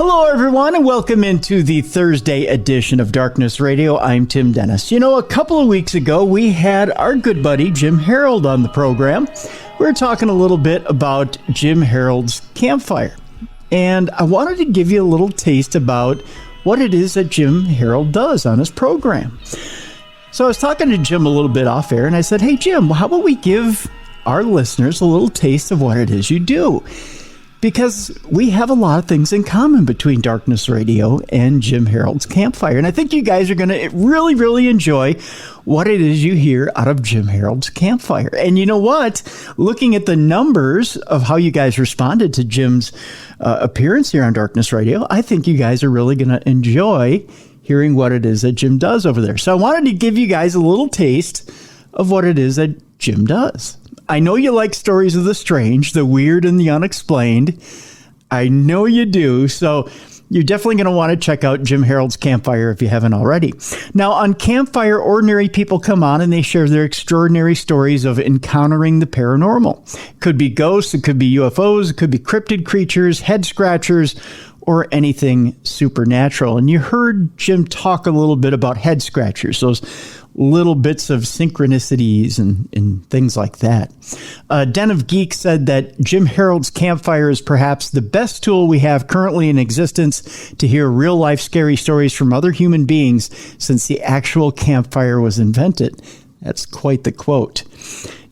Hello, everyone, and welcome into the Thursday edition of Darkness Radio. I'm Tim Dennis. You know, a couple of weeks ago, we had our good buddy Jim Harold on the program. We were talking a little bit about Jim Harold's Campfire, and I wanted to give you a little taste about what it is that Jim Harold does on his program. So I was talking to Jim a little bit off air, and I said, hey, Jim, how about we give our listeners a little taste of what it is you do? Because we have a lot of things in common between Darkness Radio and Jim Harold's Campfire. And I think you guys are going to really, really enjoy what it is you hear out of Jim Harold's Campfire. And you know what? Looking at the numbers of how you guys responded to Jim's appearance here on Darkness Radio, I think you guys are really going to enjoy hearing what it is that Jim does over there. So I wanted to give you guys a little taste of what it is that Jim does. I know you like stories of the strange, the weird, and the unexplained. I know you do. So you're definitely going to want to check out Jim Harold's Campfire if you haven't already. Now, on Campfire, ordinary people come on and they share their extraordinary stories of encountering the paranormal. It could be ghosts, it could be UFOs, it could be cryptid creatures, head scratchers, or anything supernatural. And you heard Jim talk a little bit about head scratchers, those little bits of synchronicities and things like that. Den of Geeks said that Jim Harold's Campfire is perhaps the best tool we have currently in existence to hear real-life scary stories from other human beings since the actual campfire was invented. That's quite the quote.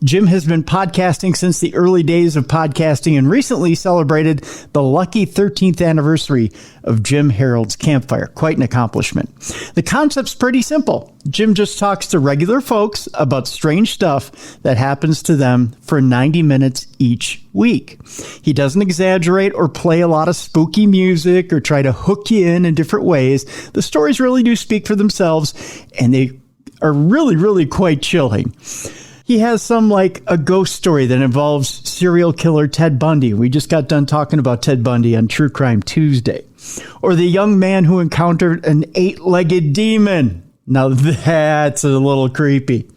Jim has been podcasting since the early days of podcasting and recently celebrated the lucky 13th anniversary of Jim Harold's Campfire. Quite an accomplishment. The concept's pretty simple. Jim just talks to regular folks about strange stuff that happens to them for 90 minutes each week. He doesn't exaggerate or play a lot of spooky music or try to hook you in different ways. The stories really do speak for themselves, and they are really, really quite chilling. He has some like a ghost story that involves serial killer Ted Bundy. We just got done talking about Ted Bundy on True Crime Tuesday. Or the young man who encountered an 8-legged demon. Now that's a little creepy.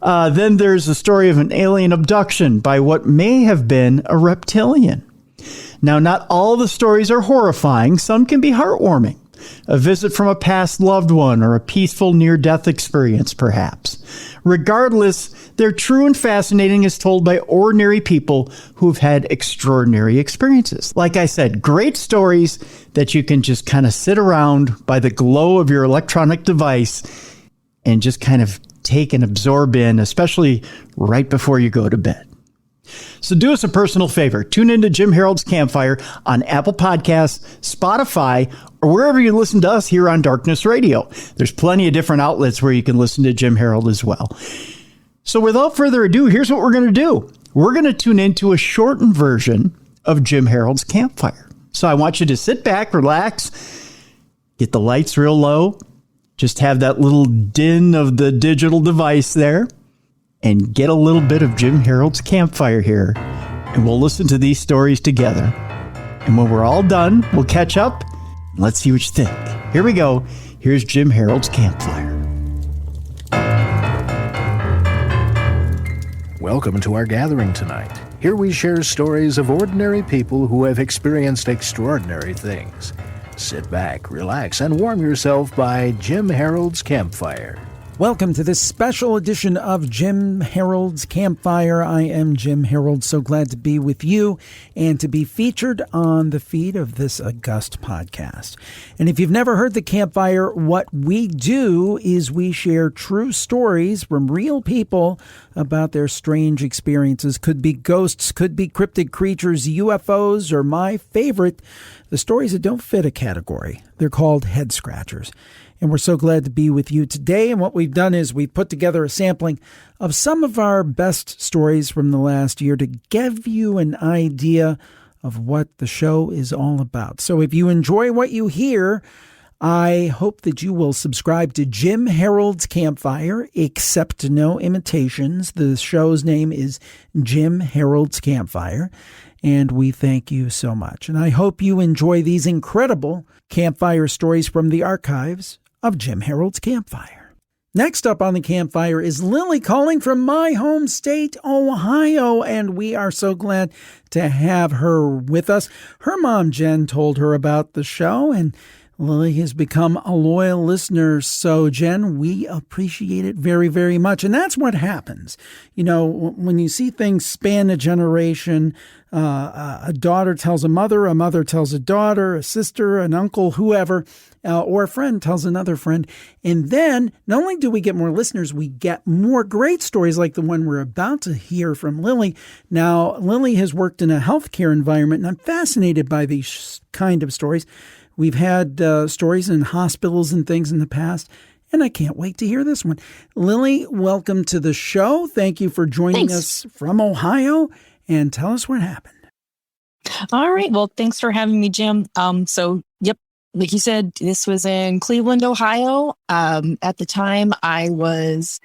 Then there's a story of an alien abduction by what may have been a reptilian. Now, not all the stories are horrifying. Some can be heartwarming. A visit from a past loved one or a peaceful near-death experience, perhaps. Regardless, they're true and fascinating as told by ordinary people who've had extraordinary experiences. Like I said, great stories that you can just kind of sit around by the glow of your electronic device and just kind of take and absorb in, especially right before you go to bed. So do us a personal favor. Tune into Jim Harold's Campfire on Apple Podcasts, Spotify, or wherever you listen to us here on Darkness Radio. There's plenty of different outlets where you can listen to Jim Harold as well. So without further ado, here's what we're going to do. We're going to tune into a shortened version of Jim Harold's Campfire. So I want you to sit back, relax, get the lights real low, just have that little din of the digital device there, and get a little bit of Jim Harold's Campfire here, and we'll listen to these stories together. And when we're all done, we'll catch up, and let's see what you think. Here we go. Here's Jim Harold's Campfire. Welcome to our gathering tonight. Here we share stories of ordinary people who have experienced extraordinary things. Sit back, relax, and warm yourself by Jim Harold's Campfire. Welcome to this special edition of Jim Harold's Campfire. I am Jim Harold, so glad to be with you and to be featured on the feed of this august podcast. And if you've never heard the Campfire, what we do is we share true stories from real people about their strange experiences. Could be ghosts, could be cryptid creatures, UFOs, or my favorite, the stories that don't fit a category. They're called head scratchers. And we're so glad to be with you today. And what we've done is we've put together a sampling of some of our best stories from the last year to give you an idea of what the show is all about. So if you enjoy what you hear, I hope that you will subscribe to Jim Harold's Campfire, except no imitations. The show's name is Jim Harold's Campfire. And we thank you so much. And I hope you enjoy these incredible campfire stories from the archives of Jim Harold's Campfire. Next up on the Campfire is Lily calling from my home state, Ohio, and we are so glad to have her with us. Her mom, Jen, told her about the show, and Lily has become a loyal listener. So, Jen, we appreciate it very, very much. And that's what happens. You know, when you see things span a generation, a daughter tells a mother tells a daughter, a sister, an uncle, whoever, or a friend tells another friend. And then not only do we get more listeners, we get more great stories like the one we're about to hear from Lily. Now, Lily has worked in a healthcare environment, and I'm fascinated by these kind of stories. We've had stories in hospitals and things in the past, and I can't wait to hear this one. Lily, welcome to the show. Thank you for joining us from Ohio, and tell us what happened. All right. Well, thanks for having me, Jim. Yep, like you said, this was in Cleveland, Ohio. At the time, I was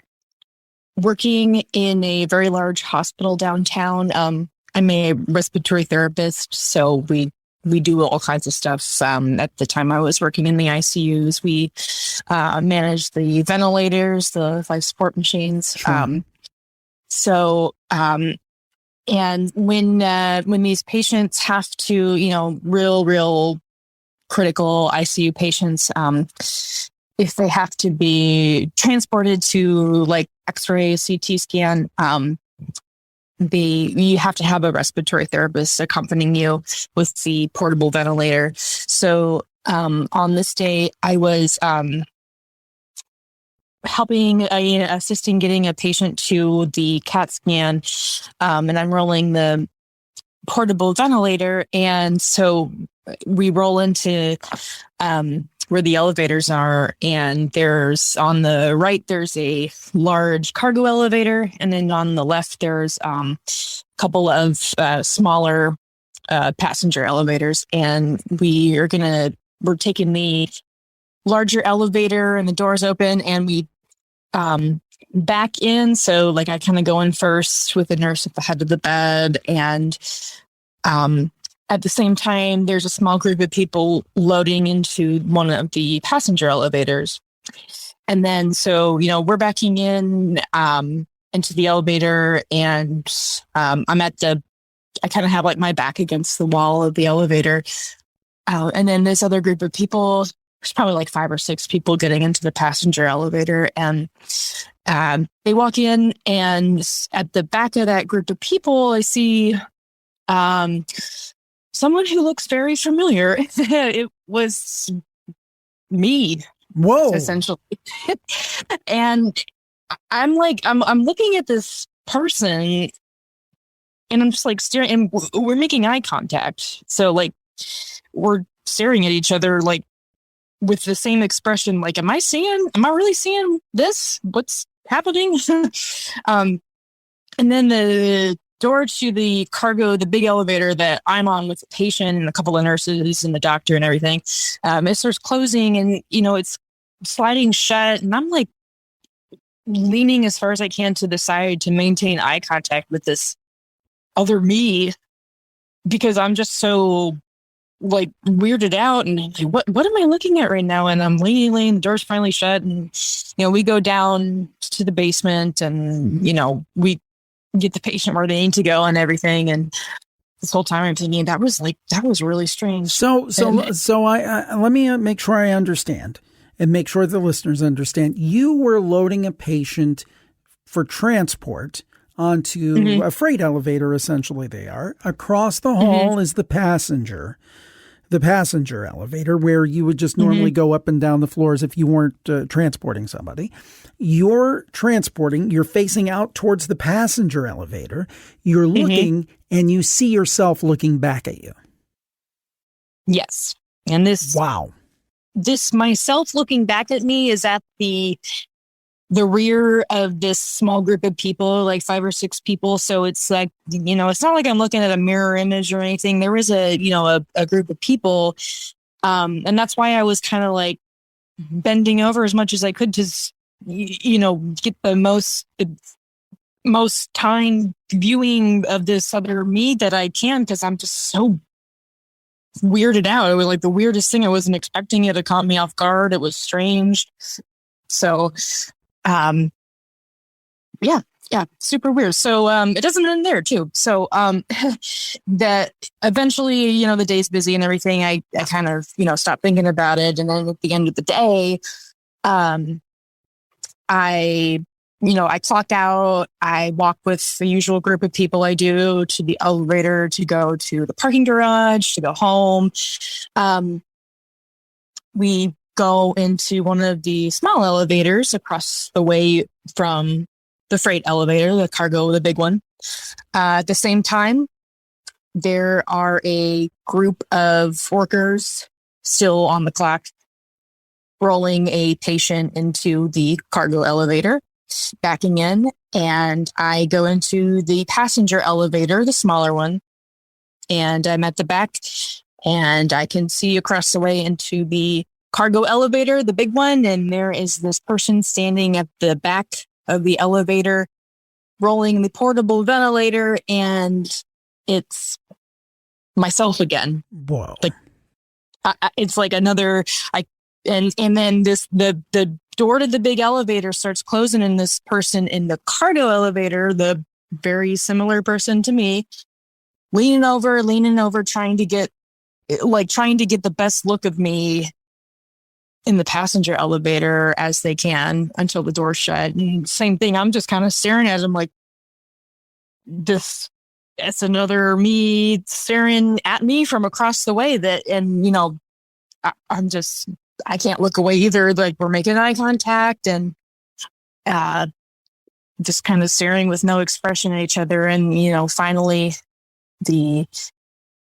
working in a very large hospital downtown. I'm a respiratory therapist, so we do all kinds of stuff. At the time I was working in the ICUs, we managed the ventilators, the life support machines. Sure. And when these patients have to, real critical ICU patients, if they have to be transported to like X-ray, CT scan, you have to have a respiratory therapist accompanying you with the portable ventilator. So on this day, I was assisting getting a patient to the CAT scan, and I'm rolling the portable ventilator. And so we roll into where the elevators are, and there's on the right, there's a large cargo elevator. And then on the left, there's a couple of smaller passenger elevators. And we're taking the larger elevator, and the doors open, and we back in. So like I kind of go in first with the nurse at the head of the bed, and at the same time, there's a small group of people loading into one of the passenger elevators. And then, so, we're backing in into the elevator, and I kind of have like my back against the wall of the elevator. And then this other group of people, there's probably like 5 or 6 people getting into the passenger elevator, and they walk in, and at the back of that group of people, I see someone who looks very familiar. It was me. Whoa. Essentially. And I'm looking at this person, and I'm just like staring, and we're making eye contact. So like we're staring at each other, like with the same expression, like, am I really seeing this? What's happening? And then the door to the cargo, the big elevator that I'm on with the patient and a couple of nurses and the doctor and everything, it starts closing, and, it's sliding shut. And I'm like leaning as far as I can to the side to maintain eye contact with this other me, because I'm just so like weirded out, and like, what am I looking at right now? And I'm leaning, the door's finally shut, and, we go down to the basement, and, we get the patient where they need to go and everything. And this whole time I'm thinking that was really strange. So I let me make sure I understand, and make sure the listeners understand. You were loading a patient for transport onto a freight elevator. Essentially they are. Across the hall is the passenger elevator, where you would just normally go up and down the floors if you weren't transporting somebody. You're facing out towards the passenger elevator. You're looking, and you see yourself looking back at you. Yes. And this myself looking back at me is at the rear of this small group of people, like 5 or 6 people. So it's like, it's not like I'm looking at a mirror image or anything. There is a group of people. And that's why I was kind of like bending over as much as I could to, get the most time viewing of this other me that I can, because I'm just so weirded out. It was like the weirdest thing. I wasn't expecting it. It caught me off guard. It was strange. So Yeah, yeah, super weird. So it doesn't end there too. So that eventually, the day's busy and everything. I kind of, stop thinking about it. And then at the end of the day, I I clock out. I walk with the usual group of people I do to the elevator to go to the parking garage, to go home. We go into one of the small elevators across the way from the freight elevator, the cargo, the big one. At the same time, there are a group of workers still on the clock rolling a patient into the cargo elevator, backing in, and I go into the passenger elevator, the smaller one, and I'm at the back, and I can see across the way into the cargo elevator, the big one, and there is this person standing at the back of the elevator, rolling the portable ventilator, and it's myself again. Whoa! Like it's like another. And then the door to the big elevator starts closing, and this person in the cargo elevator, the very similar person to me, leaning over, trying to get the best look of me in the passenger elevator as they can until the door's shut. And same thing. I'm just kind of staring at him like this. It's another me staring at me from across the way I can't look away either. Like we're making eye contact and just kind of staring with no expression at each other. And, finally the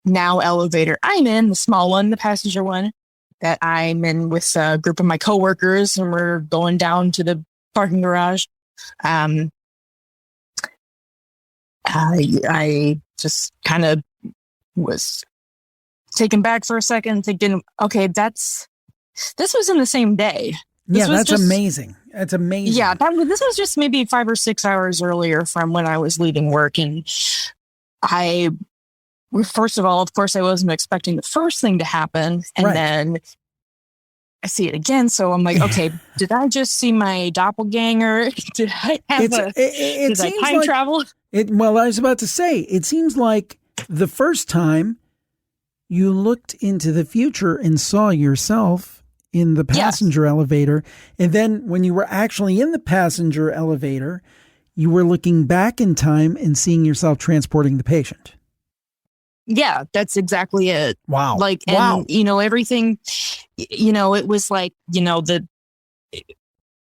now elevator I'm in, the small one, the passenger one, that I'm in with a group of my coworkers, and we're going down to the parking garage. I just kind of was taken back for a second, thinking, okay, this was in the same day. That's amazing. That's amazing. Yeah, this was just maybe 5 or 6 hours earlier from when I was leaving work. And first of all, of course, I wasn't expecting the first thing to happen. And then I see it again. So I'm like, okay, did I just see my doppelganger? Did I have did I time travel? Well, I was about to say, it seems like the first time you looked into the future and saw yourself in the passenger elevator. And then when you were actually in the passenger elevator, you were looking back in time and seeing yourself transporting the patient. Yeah, that's exactly it. Wow. Everything, it was like, the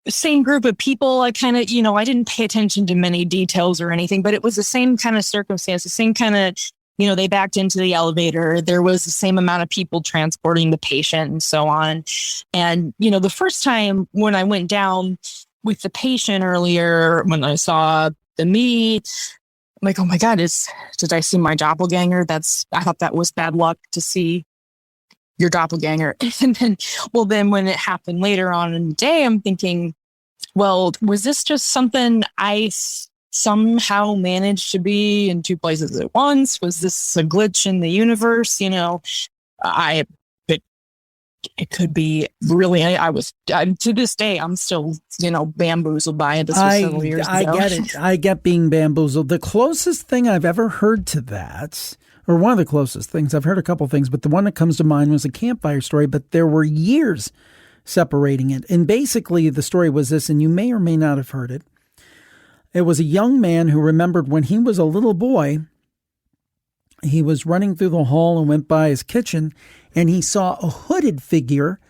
same group of people. I kind of, I didn't pay attention to many details or anything, but it was the same kind of circumstance, the same kind of, they backed into the elevator. There was the same amount of people transporting the patient and so on. And, the first time when I went down with the patient earlier, when I saw me, I'm like, oh my God, did I see my doppelganger? I thought that was bad luck to see your doppelganger. And then when it happened later on in the day, I'm thinking, well, was this just something I somehow managed to be in two places at once? Was this a glitch in the universe? It could be really. To this day, I'm still, bamboozled by it. This was several years ago. I get it. I get being bamboozled. The closest thing I've ever heard to that, or one of the closest things, I've heard a couple things, but the one that comes to mind was a Campfire story, but there were years separating it. And basically the story was this, and you may or may not have heard it. It was a young man who remembered when he was a little boy, he was running through the hall and went by his kitchen, and he saw a hooded figure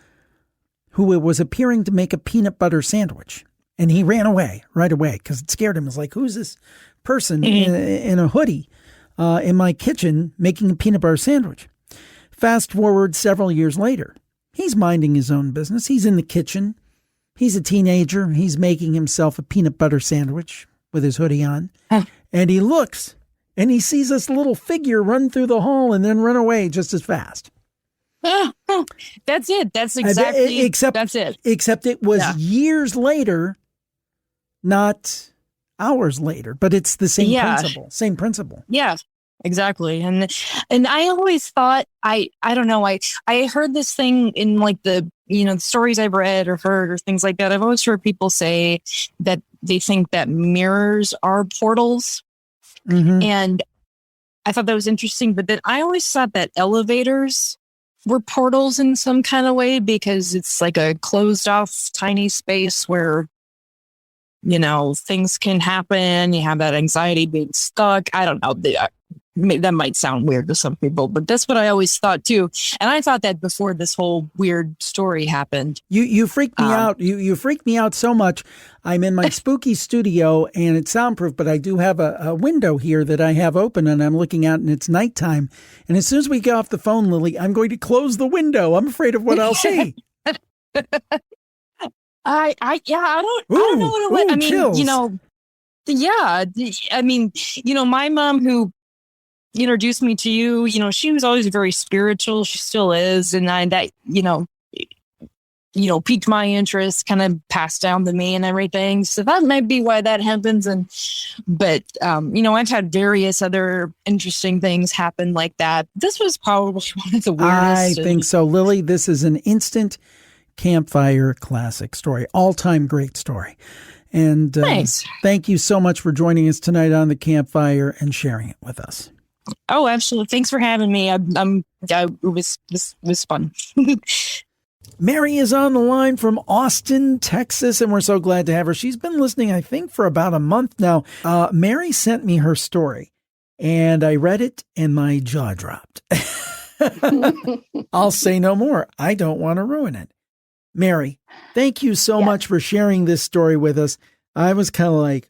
who was appearing to make a peanut butter sandwich. And he ran away right away because it scared him. It was like, who's this person in a hoodie in my kitchen making a peanut butter sandwich? Fast forward several years later, he's minding his own business. He's in the kitchen. He's a teenager. He's making himself a peanut butter sandwich with his hoodie on. And he looks and he sees this little figure run through the hall and then run away just as fast. That's it. That's exactly. That's it. Except it was years later, not hours later, but it's the same principle. Same principle. Yeah. Exactly. And I always thought I don't know, I heard this thing in like the the stories I've read or heard or things like that. I've always heard people say that they think that mirrors are portals. Mm-hmm. And I thought that was interesting, but then I always thought that elevators were portals in some kind of way because it's like a closed off tiny space where things can happen. You have that anxiety being stuck. I don't know. That might sound weird to some people, but that's what I always thought too. And I thought that before this whole weird story happened. You freaked me out. You freaked me out so much. I'm in my spooky studio and it's soundproof, but I do have a window here that I have open and I'm looking out and it's nighttime. And as soon as we get off the phone, Lily, I'm going to close the window. I'm afraid of what I'll see. I don't know what it was. I mean, chills. Yeah. I mean, my mom who introduced me to you, she was always very spiritual. She still is. And that piqued my interest, kind of passed down to me and everything. So that might be why that happens. But I've had various other interesting things happen like that. This was probably one of the weirdest. I think so. Lily, this is an instant Campfire classic story, all-time great story. And nice. Thank you so much for joining us tonight on the Campfire and sharing it with us. Oh, absolutely. Thanks for having me. It was fun. Mary is on the line from Austin, Texas, and we're so glad to have her. She's been listening, I think, for about a month now. Mary sent me her story, and I read it, and my jaw dropped. I'll say no more. I don't want to ruin it. Mary, thank you so much for sharing this story with us. I was kind of like,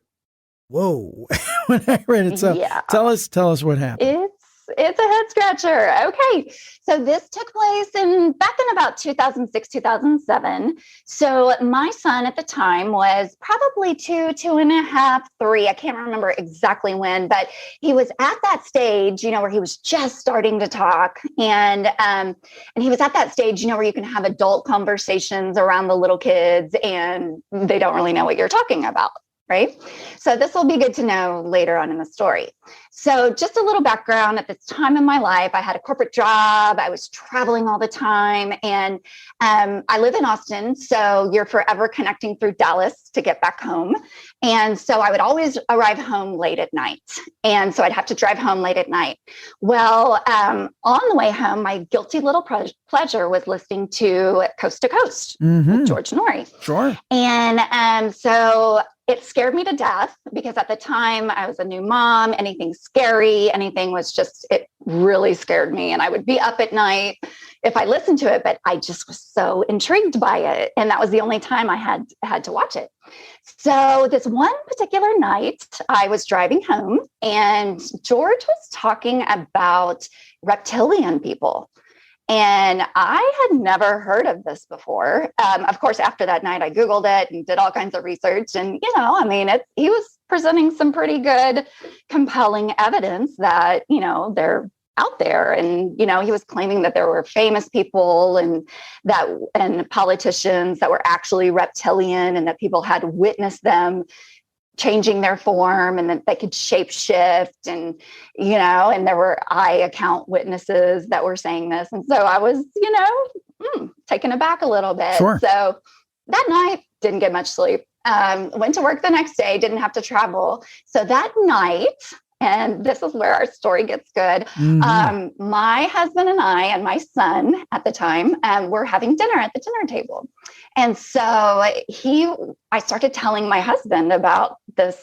whoa, when I read it. So tell us what happened. It's a head scratcher. Okay. So this took place back in about 2006, 2007. So my son at the time was probably 2.5, 3. I can't remember exactly when, but he was at that stage, where he was just starting to talk. And he was at that stage, where you can have adult conversations around the little kids and they don't really know what you're talking about. Right. So this will be good to know later on in the story. So just a little background. At this time in my life, I had a corporate job. I was traveling all the time. And I live in Austin. So you're forever connecting through Dallas to get back home. And so I would always arrive home late at night. And so I'd have to drive home late at night. Well, on the way home, my guilty little pleasure was listening to Coast to Coast with George Norrie. Sure. And so it scared me to death because at the time I was a new mom. Anything scary, anything it really scared me. And I would be up at night if I listened to it, but I just was so intrigued by it. And that was the only time I had to watch it. So this one particular night I was driving home and George was talking about reptilian people. And I had never heard of this before. Of course, after that night, I Googled it and did all kinds of research. And, he was presenting some pretty good, compelling evidence that, they're out there. And, he was claiming that there were famous people and politicians that were actually reptilian and that people had witnessed them changing their form and that they could shape shift and there were eye account witnesses that were saying this. And so I was, taken aback a little bit. Sure. So that night didn't get much sleep. Went to work the next day, didn't have to travel. So that night, and this is where our story gets good. My husband and I and my son at the time were having dinner at the dinner table. And so I started telling my husband about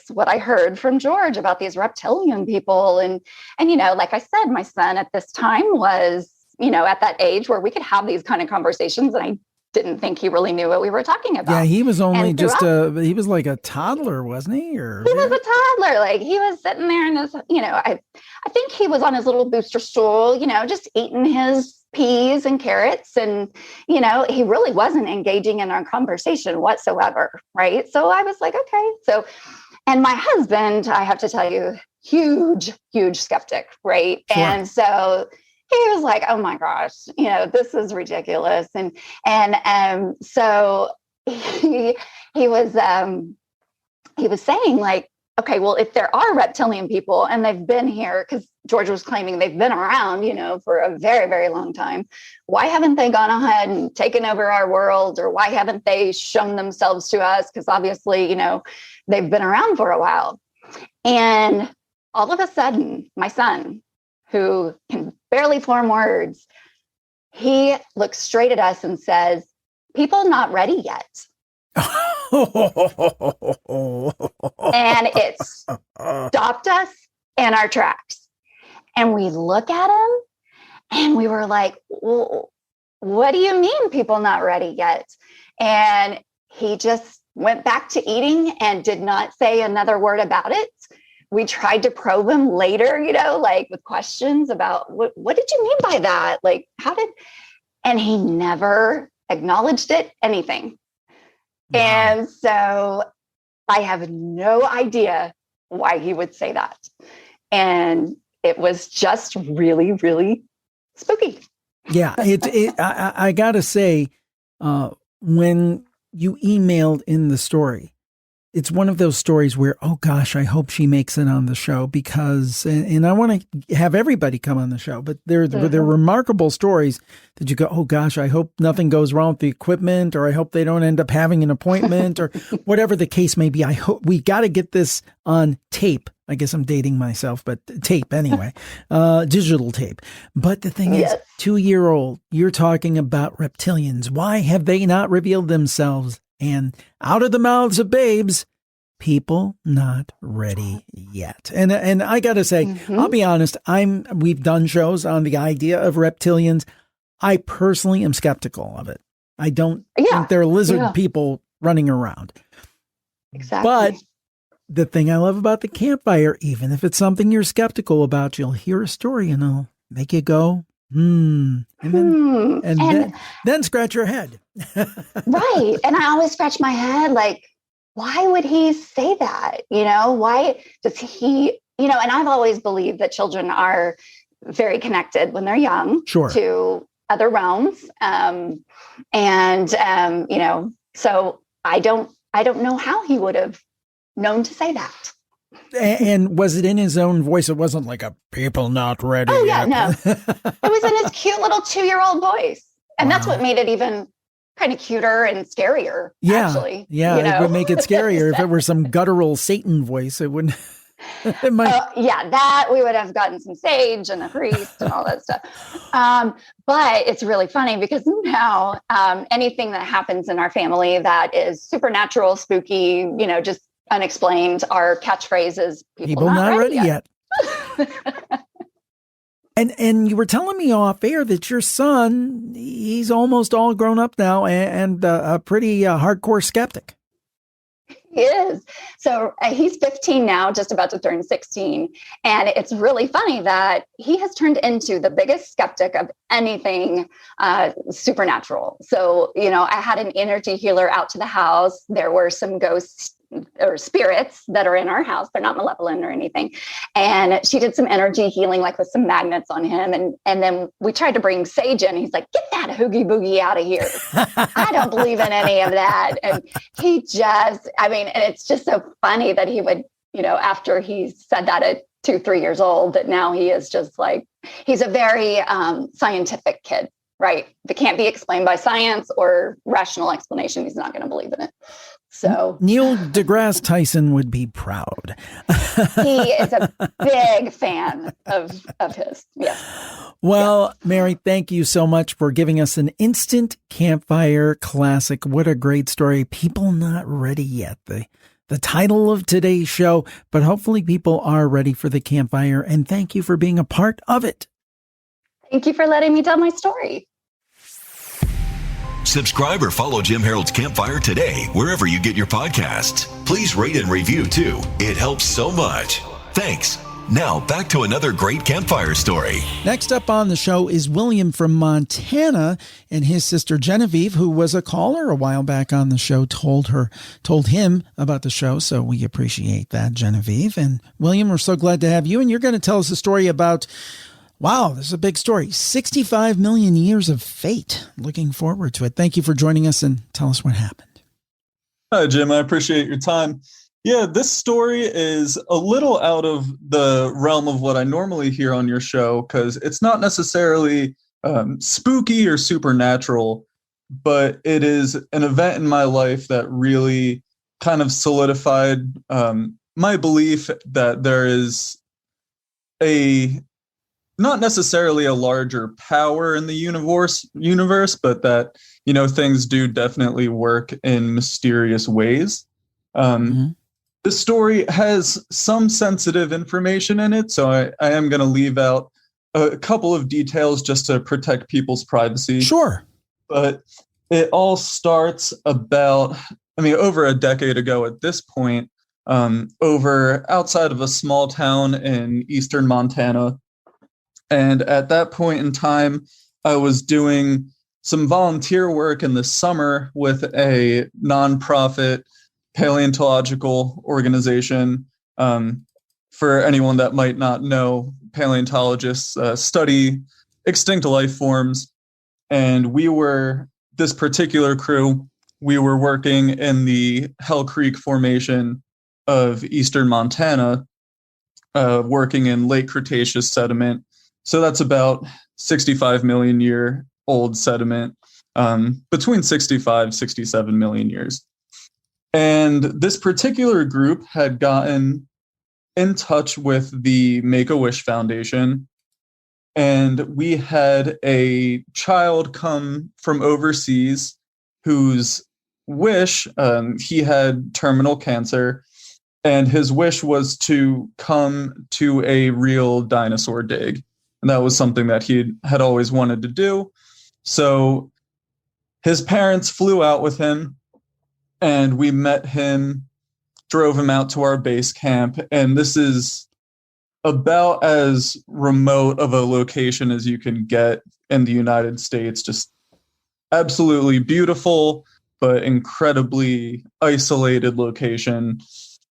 what I heard from George about these reptilian people. And like I said, my son at this time was, at that age where we could have these kind of conversations. And I didn't think he really knew what we were talking about. Yeah, he was only he was like a toddler, wasn't he? He was a toddler. Like he was sitting there in his, I think he was on his little booster stool, just eating his peas and carrots. And, he really wasn't engaging in our conversation whatsoever. Right. So I was like, okay. So, and my husband, I have to tell you, huge skeptic. Right. Sure. And so he was like, oh my gosh, this is ridiculous. And so he was saying like, okay, well, if there are reptilian people and they've been here, because George was claiming they've been around, for a very, very long time, why haven't they gone ahead and taken over our world? Or why haven't they shown themselves to us? Because obviously, they've been around for a while. And all of a sudden, my son, who can barely form words, he looks straight at us and says, "People not ready yet." And it stopped us in our tracks. And we look at him and we were like, well, what do you mean people not ready yet? And he just went back to eating and did not say another word about it. We tried to probe him later, with questions about what did you mean by that? And he never acknowledged it, anything. Wow. And so I have no idea why he would say that. And it was just really, really spooky. Yeah, I gotta say, when you emailed in the story, it's one of those stories where, oh gosh, I hope she makes it on the show because, and I want to have everybody come on the show, but they're remarkable stories that you go, oh gosh, I hope nothing goes wrong with the equipment, or I hope they don't end up having an appointment, or whatever the case may be. I hope we got to get this on tape. I guess I'm dating myself, but tape anyway, digital tape. But the thing is, 2-year-old, you're talking about reptilians. Why have they not revealed themselves? And out of the mouths of babes, people not ready yet. And I got to say, I'll be honest, we've done shows on the idea of reptilians. I personally am skeptical of it. I don't think they're lizard people running around. Exactly. But the thing I love about the Campfire, even if it's something you're skeptical about, you'll hear a story and it'll make you go, and then scratch your head. Right. And I always scratch my head, like, why would he say that? Why does he, and I've always believed that children are very connected when they're young to other realms. So I don't know how he would have known to say that. And was it in his own voice? It wasn't like a people not ready. Oh, yeah, no. It was in his cute little 2-year-old voice. And that's what made it even kind of cuter and scarier, actually. Yeah, it would make it scarier. If it were some guttural Satan voice, it wouldn't. It might. That we would have gotten some sage and a priest and all that stuff. But it's really funny because now anything that happens in our family that is supernatural, spooky, just unexplained, our catchphrases, people not ready yet. And you were telling me off air that your son, he's almost all grown up now and a pretty hardcore skeptic. He is. So he's 15 now, just about to turn 16. And it's really funny that he has turned into the biggest skeptic of anything supernatural. So, I had an energy healer out to the house. There were some ghosts or spirits that are in our house. They're not malevolent or anything. And she did some energy healing, like with some magnets on him. And then we tried to bring Sage in. He's like, get that hoogie boogie out of here. I don't believe in any of that. And he just, and it's just so funny that he would, after he said that at 2-3 years old, that now he is just like, he's a very scientific kid, right? If it can't be explained by science or rational explanation, he's not going to believe in it. So Neil deGrasse Tyson would be proud. He is a big fan of his. Yes. Well, Mary, thank you so much for giving us an instant Campfire classic. What a great story. People not ready yet. The title of today's show, but hopefully people are ready for the Campfire. And thank you for being a part of it. Thank you for letting me tell my story. Subscribe or follow Jim Harold's Campfire today, wherever you get your podcasts. Please rate and review too. It helps so much. Thanks. Now back to another great Campfire story. Next up on the show is William from Montana, and his sister Genevieve, who was a caller a while back on the show, told him about the show. So we appreciate that, Genevieve. And William, we're so glad to have you. And you're going to tell us a story about, wow, this is a big story. 65 million years of fate. Looking forward to it. Thank you for joining us and tell us what happened. Hi, Jim. I appreciate your time. Yeah, this story is a little out of the realm of what I normally hear on your show because it's not necessarily spooky or supernatural, but it is an event in my life that really kind of solidified my belief that there is a not necessarily a larger power in the universe, but that, things do definitely work in mysterious ways. The story has some sensitive information in it, so I am going to leave out a couple of details just to protect people's privacy. Sure. But it all starts over a decade ago at this point, over outside of a small town in eastern Montana. And at that point in time, I was doing some volunteer work in the summer with a nonprofit paleontological organization. For anyone that might not know, paleontologists study extinct life forms. And this particular crew, we were working in the Hell Creek Formation of eastern Montana, working in late Cretaceous sediment. So that's about 65 million year old sediment, between 67 million years. And this particular group had gotten in touch with the Make-A-Wish Foundation, and we had a child come from overseas whose wish, he had terminal cancer, and his wish was to come to a real dinosaur dig. And that was something that he had always wanted to do. So his parents flew out with him, and we met him, drove him out to our base camp. And this is about as remote of a location as you can get in the United States. Just absolutely beautiful, but incredibly isolated location.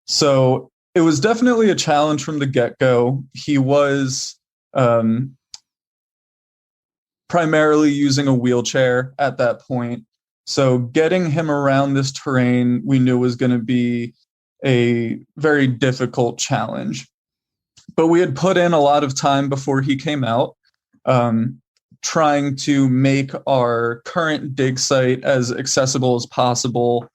So it was definitely a challenge from the get-go. He was primarily using a wheelchair at that point. So getting him around this terrain, we knew was going to be a very difficult challenge. But we had put in a lot of time before he came out, trying to make our current dig site as accessible as possible.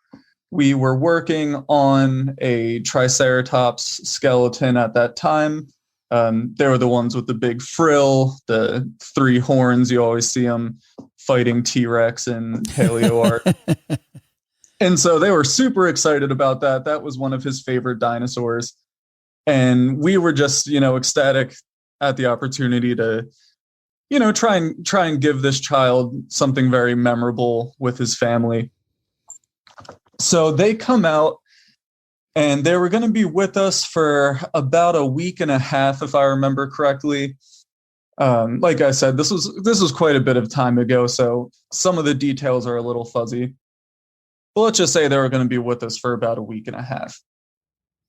We were working on a Triceratops skeleton at that time. They were the ones with the big frill, the 3 horns. You always see them fighting T-Rex in paleo art. And so they were super excited about that. That was one of his favorite dinosaurs. And we were just, ecstatic at the opportunity to, try and give this child something very memorable with his family. So they come out, and they were going to be with us for about a week and a half, if I remember correctly. Like I said, this was quite a bit of time ago, so some of the details are a little fuzzy. But let's just say they were going to be with us for about a week and a half.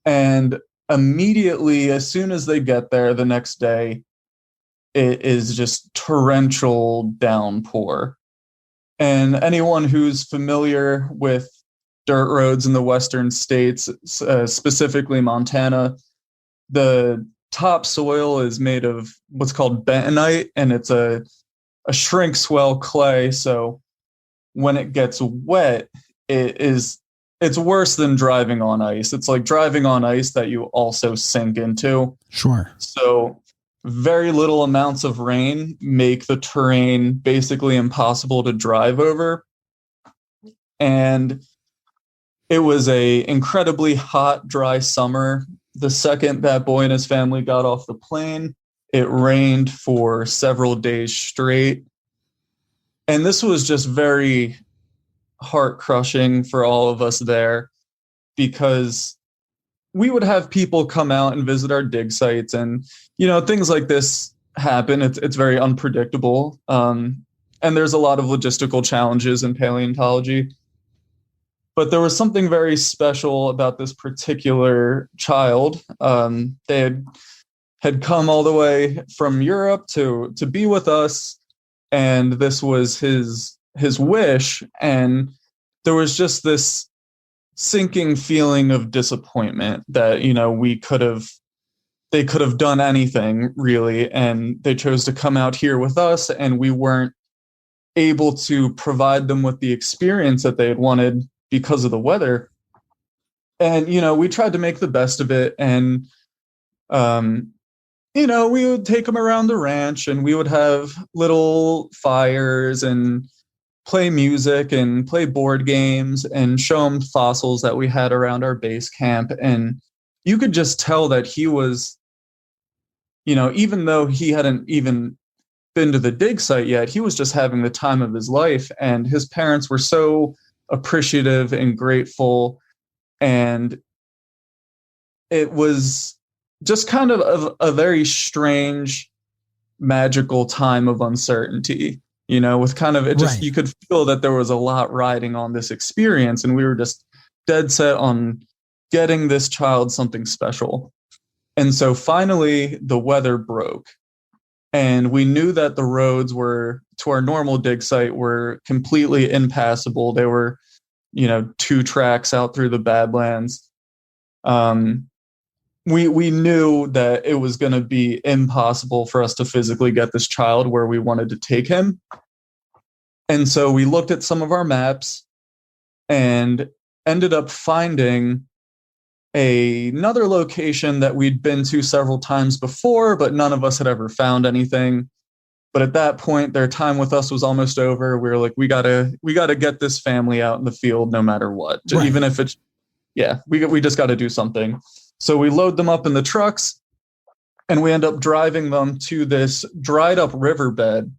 And immediately, as soon as they get there the next day, it is just torrential downpour. And anyone who's familiar with dirt roads in the western states, specifically Montana, the topsoil is made of what's called bentonite, and it's a shrink swell clay. So when it gets wet, it's worse than driving on ice. It's like driving on ice that you also sink into. Sure. So very little amounts of rain make the terrain basically impossible to drive over. And it was a incredibly hot, dry summer. The second that boy and his family got off the plane, it rained for several days straight. And this was just very heart-crushing for all of us there, because we would have people come out and visit our dig sites, and things like this happen. It's very unpredictable, and there's a lot of logistical challenges in paleontology. But there was something very special about this particular child. They had come all the way from Europe to be with us, and this was his wish. And there was just this sinking feeling of disappointment that, they could have done anything really, and they chose to come out here with us, and we weren't able to provide them with the experience that they had wanted because of the weather. And, we tried to make the best of it. And, we would take them around the ranch, and we would have little fires and play music and play board games and show them fossils that we had around our base camp. And you could just tell that he was, even though he hadn't even been to the dig site yet, he was just having the time of his life. And his parents were so appreciative and grateful. And it was just kind of a very strange, magical time of uncertainty, with kind of, Right. you could feel that there was a lot riding on this experience. And we were just dead set on getting this child something special. And so finally the weather broke, and we knew that the roads to our normal dig site were completely impassable. They were, 2 tracks out through the Badlands. We knew that it was going to be impossible for us to physically get this child where we wanted to take him. And so we looked at some of our maps and ended up finding another location that we'd been to several times before, but none of us had ever found anything. But at that point, their time with us was almost over. We were like, we gotta get this family out in the field no matter what. Right. Even if it's, we just got to do something. So we load them up in the trucks, and we end up driving them to this dried up riverbed.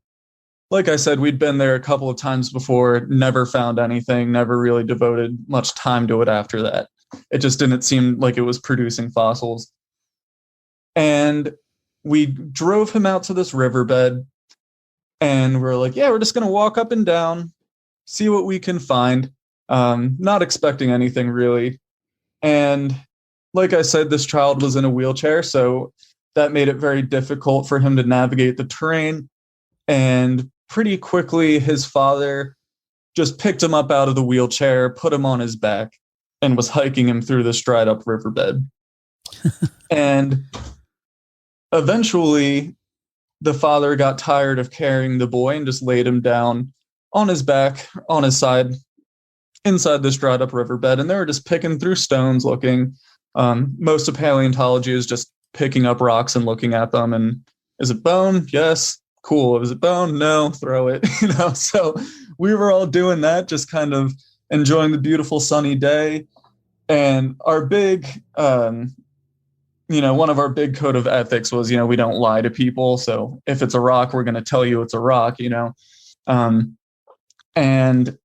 Like I said, we'd been there a couple of times before, never found anything, never really devoted much time to it after that. It just didn't seem like it was producing fossils. And we drove him out to this riverbed, and we're like, we're just going to walk up and down, see what we can find. Not expecting anything really. And like I said, this child was in a wheelchair, so that made it very difficult for him to navigate the terrain. And pretty quickly, his father just picked him up out of the wheelchair, put him on his back, and was hiking him through this dried up riverbed. And eventually, the father got tired of carrying the boy and just laid him down on his back, on his side, inside this dried up riverbed. And they were just picking through stones, looking. Most of paleontology is just picking up rocks and looking at them. And is it bone? Yes. Cool. Is it bone? No. Throw it. So we were all doing that, just kind of enjoying the beautiful sunny day. And our big, one of our big code of ethics was, we don't lie to people. So if it's a rock, we're going to tell you it's a rock, and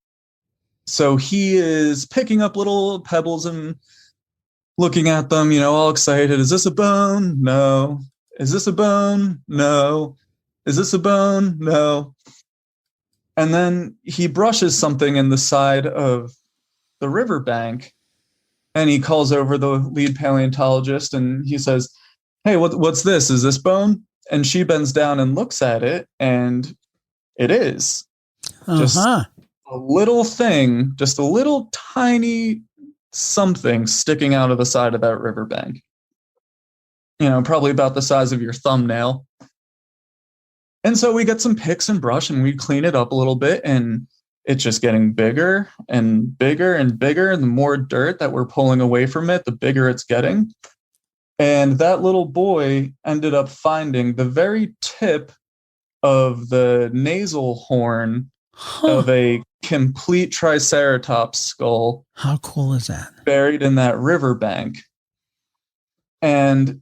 so he is picking up little pebbles and looking at them, all excited. Is this a bone? No. Is this a bone? No. Is this a bone? No. And then he brushes something in the side of the riverbank, and he calls over the lead paleontologist, and he says, "Hey, what's this? Is this bone?" And she bends down and looks at it, and it is. Just a little thing, just a little tiny something sticking out of the side of that riverbank. Probably about the size of your thumbnail. And so we get some picks and brush, and we clean it up a little bit, and it's just getting bigger and bigger and bigger. And the more dirt that we're pulling away from it, the bigger it's getting. And that little boy ended up finding the very tip of the nasal horn of a complete Triceratops skull. How cool is that? Buried in that riverbank. And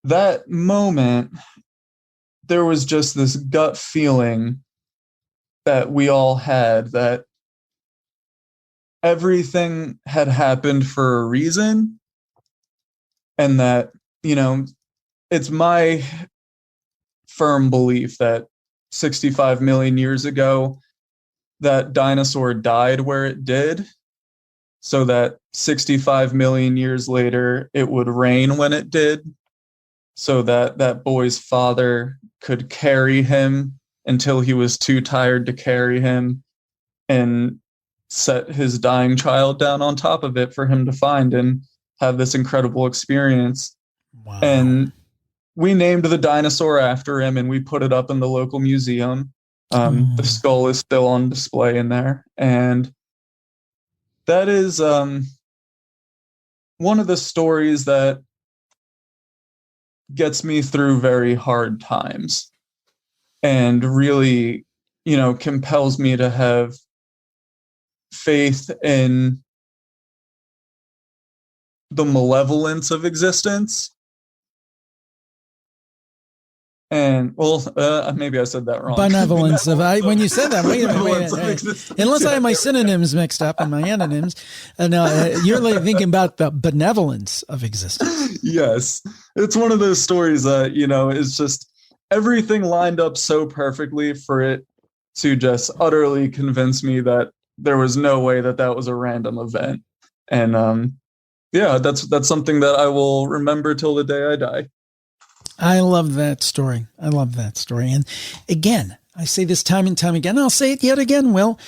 that moment, there was just this gut feeling that we all had that everything had happened for a reason, and that, it's my firm belief that 65 million years ago, that dinosaur died where it did, so that 65 million years later, it would rain when it did, so that that boy's father could carry him until he was too tired to carry him. And set his dying child down on top of it for him to find and have this incredible experience. Wow. And we named the dinosaur after him, and we put it up in the local museum. The skull is still on display in there. And that is one of the stories that gets me through very hard times and really, compels me to have faith in the malevolence of existence. And maybe I said that wrong. Benevolence when you said that, wait a minute. Unless I have my synonyms mixed up and my antonyms, you're like thinking about the benevolence of existence. Yes, it's one of those stories that is just everything lined up so perfectly for it to just utterly convince me that there was no way that was a random event. And that's something that I will remember till the day I die. I love that story. And again, I say this time and time again, I'll say it yet again, Will.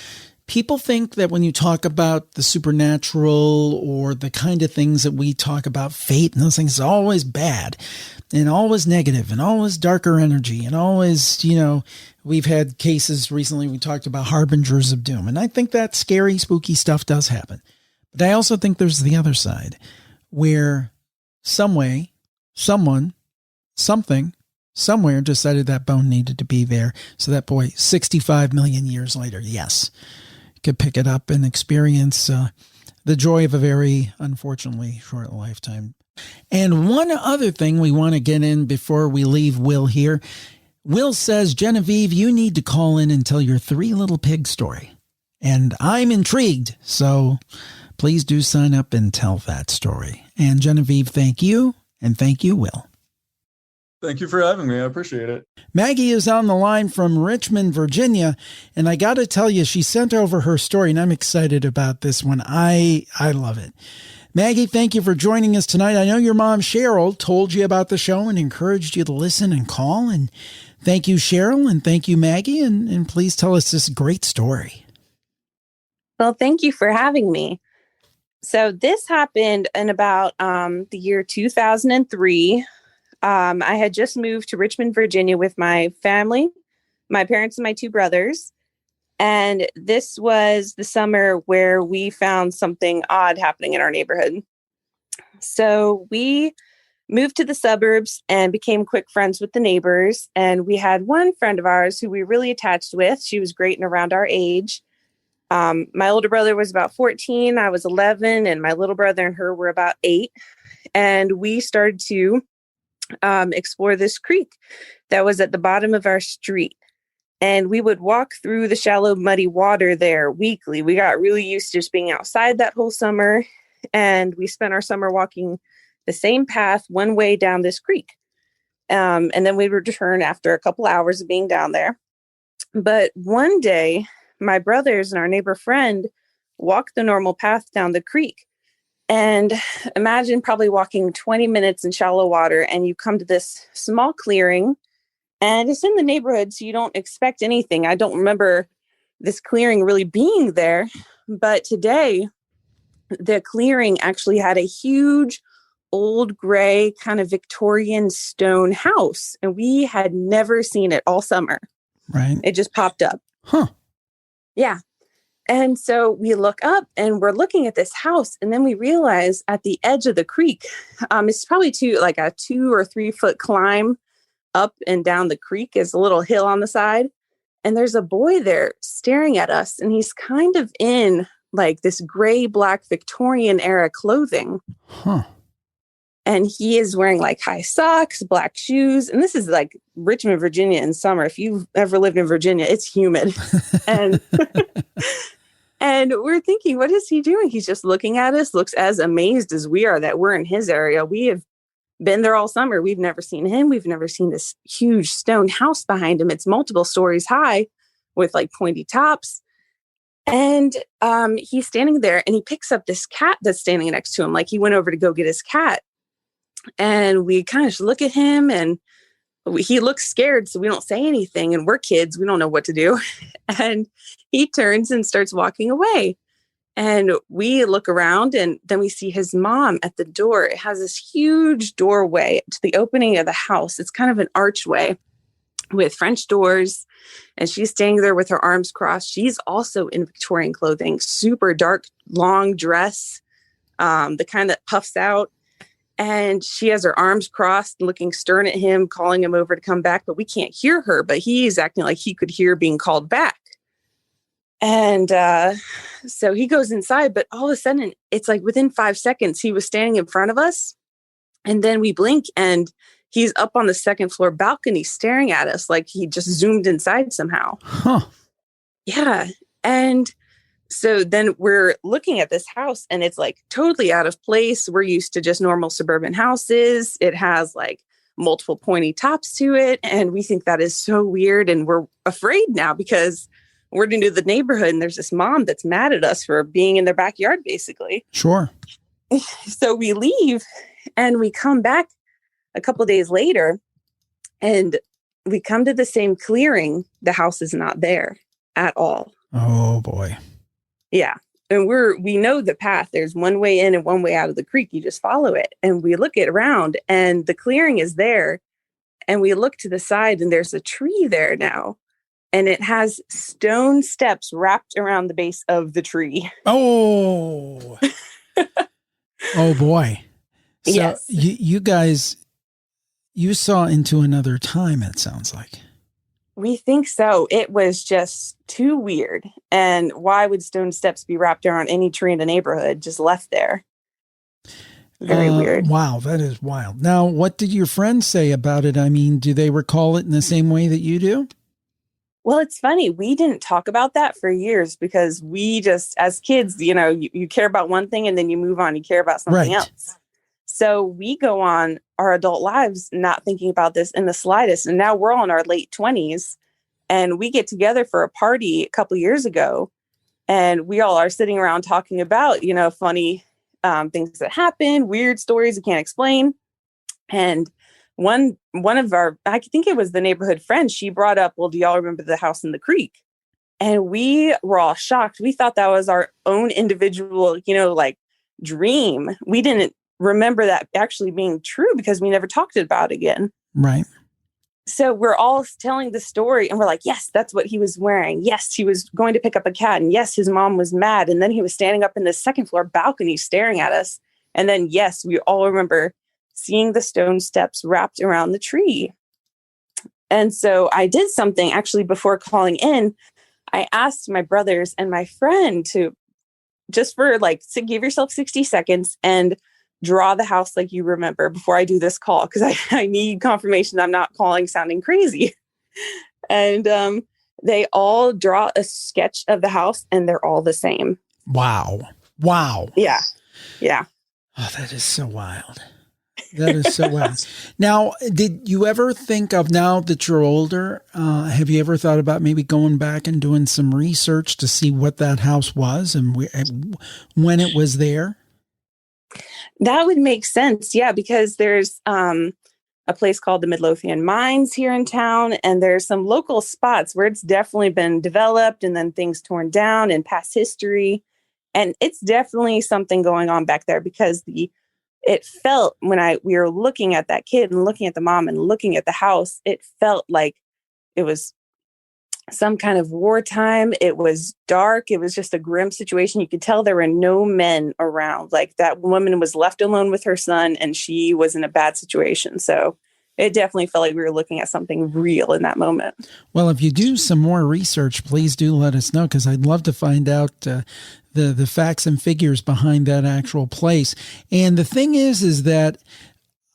People think that when you talk about the supernatural or the kind of things that we talk about, fate and those things, is always bad and always negative and always darker energy and always, we've had cases recently, we talked about harbingers of doom. And I think that scary, spooky stuff does happen. But I also think there's the other side where somewhere decided that bone needed to be there. So that boy, 65 million years later, yes, could pick it up and experience the joy of a very, unfortunately, short lifetime. And one other thing we want to get in before we leave Will here. Will says, Genevieve, you need to call in and tell your 3 little pig story. And I'm intrigued. So please do sign up and tell that story. And Genevieve, thank you. And thank you, Will. Thank you for having me. I appreciate it. Maggie is on the line from Richmond, Virginia. And I got to tell you, she sent over her story and I'm excited about this one. I love it. Maggie, thank you for joining us tonight. I know your mom, Cheryl, told you about the show and encouraged you to listen and call. And thank you, Cheryl. And thank you, Maggie. And please tell us this great story. Well, thank you for having me. So this happened in about the year 2003. I had just moved to Richmond, Virginia with my family, my parents and my 2 brothers. And this was the summer where we found something odd happening in our neighborhood. So we moved to the suburbs and became quick friends with the neighbors. And we had one friend of ours who we were really attached with. She was great and around our age. My older brother was about 14. I was 11, and my little brother and her were about 8. And we started to explore this creek that was at the bottom of our street. And we would walk through the shallow, muddy water there weekly. We got really used to just being outside that whole summer. And we spent our summer walking the same path one way down this creek. And then we would return after a couple hours of being down there. But one day, my brothers and our neighbor friend walked the normal path down the creek. And imagine probably walking 20 minutes in shallow water and you come to this small clearing and it's in the neighborhood. So you don't expect anything. I don't remember this clearing really being there, but today the clearing actually had a huge old gray kind of Victorian stone house. And we had never seen it all summer. Right. It just popped up. Huh. Yeah. And so we look up and we're looking at this house. And then we realize at the edge of the creek, it's probably like a 2 or 3 foot climb up and down the creek. Is a little hill on the side. And there's a boy there staring at us. And he's kind of in like this gray, black Victorian era clothing. Huh. And he is wearing like high socks, black shoes. And this is like Richmond, Virginia in summer. If you've ever lived in Virginia, it's humid. And and we're thinking, what is he doing? He's just looking at us, looks as amazed as we are that we're in his area. We have been there all summer. We've never seen him. We've never seen this huge stone house behind him. It's multiple stories high with like pointy tops. And he's standing there and he picks up this cat that's standing next to him. Like he went over to go get his cat. And we kind of look at him and he looks scared. So we don't say anything. And we're kids. We don't know what to do. And he turns and starts walking away. And we look around and then we see his mom at the door. It has this huge doorway to the opening of the house. It's kind of an archway with French doors. And she's standing there with her arms crossed. She's also in Victorian clothing, super dark, long dress, the kind that puffs out. And she has her arms crossed, looking stern at him, calling him over to come back. But we can't hear her, but he's acting like he could hear being called back. And so he goes inside, but all of a sudden, it's like within 5 seconds, he was standing in front of us. And then we blink and he's up on the second floor balcony staring at us like he just zoomed inside somehow. Huh. Yeah. And so then we're looking at this house and it's like totally out of place. We're used to just normal suburban houses. It has like multiple pointy tops to it. And we think that is so weird. And we're afraid now because we're new to the neighborhood and there's this mom that's mad at us for being in their backyard, basically. Sure. So we leave and we come back a couple of days later and we come to the same clearing. The house is not there at all. Oh boy. Yeah. And we know the path. There's one way in and one way out of the creek. You just follow it. And we look it around and the clearing is there. And we look to the side and there's a tree there now. And it has stone steps wrapped around the base of the tree. Oh. Oh boy. So yes. You guys, you saw into another time, it sounds like. We think so. It was just too weird. And why would stone steps be wrapped around any tree in the neighborhood, just left there? Very weird. Wow, that is wild. Now, what did your friends say about it? I mean, do they recall it in the same way that you do? Well, it's funny. We didn't talk about that for years because we just, as kids, you care about one thing and then you move on. You care about something else. So we go on our adult lives not thinking about this in the slightest. And now we're all in our late 20s and we get together for a party a couple years ago. And we all are sitting around talking about, funny things that happen, weird stories you can't explain. And one of our, I think it was the neighborhood friend, she brought up, well, do y'all remember the house in the creek? And we were all shocked. We thought that was our own individual, dream. We didn't remember that actually being true because we never talked about it again. Right. So we're all telling the story and we're like, yes, that's what he was wearing. Yes, he was going to pick up a cat. And yes, his mom was mad. And then he was standing up in the second floor balcony staring at us. And then, yes, we all remember seeing the stone steps wrapped around the tree. And so I did something actually before calling in. I asked my brothers and my friend to just for give yourself 60 seconds and draw the house like you remember before I do this call, because I need confirmation I'm not calling sounding crazy. And they all draw a sketch of the house and they're all the same. Wow. Wow. Yeah. Yeah. Oh, that is so wild. That is so wild. Now, did you ever think of, now that you're older, have you ever thought about maybe going back and doing some research to see what that house was and when it was there? That would make sense. Yeah, because there's a place called the Midlothian Mines here in town, and there's some local spots where it's definitely been developed and then things torn down in past history. And it's definitely something going on back there because it felt when we were looking at that kid and looking at the mom and looking at the house, it felt like it was some kind of wartime. It was dark. It was just a grim situation. You could tell there were no men around. Like that woman was left alone with her son and she was in a bad situation. So it definitely felt like we were looking at something real in that moment. Well, if you do some more research, please do let us know, because I'd love to find out the facts and figures behind that actual place. And the thing is that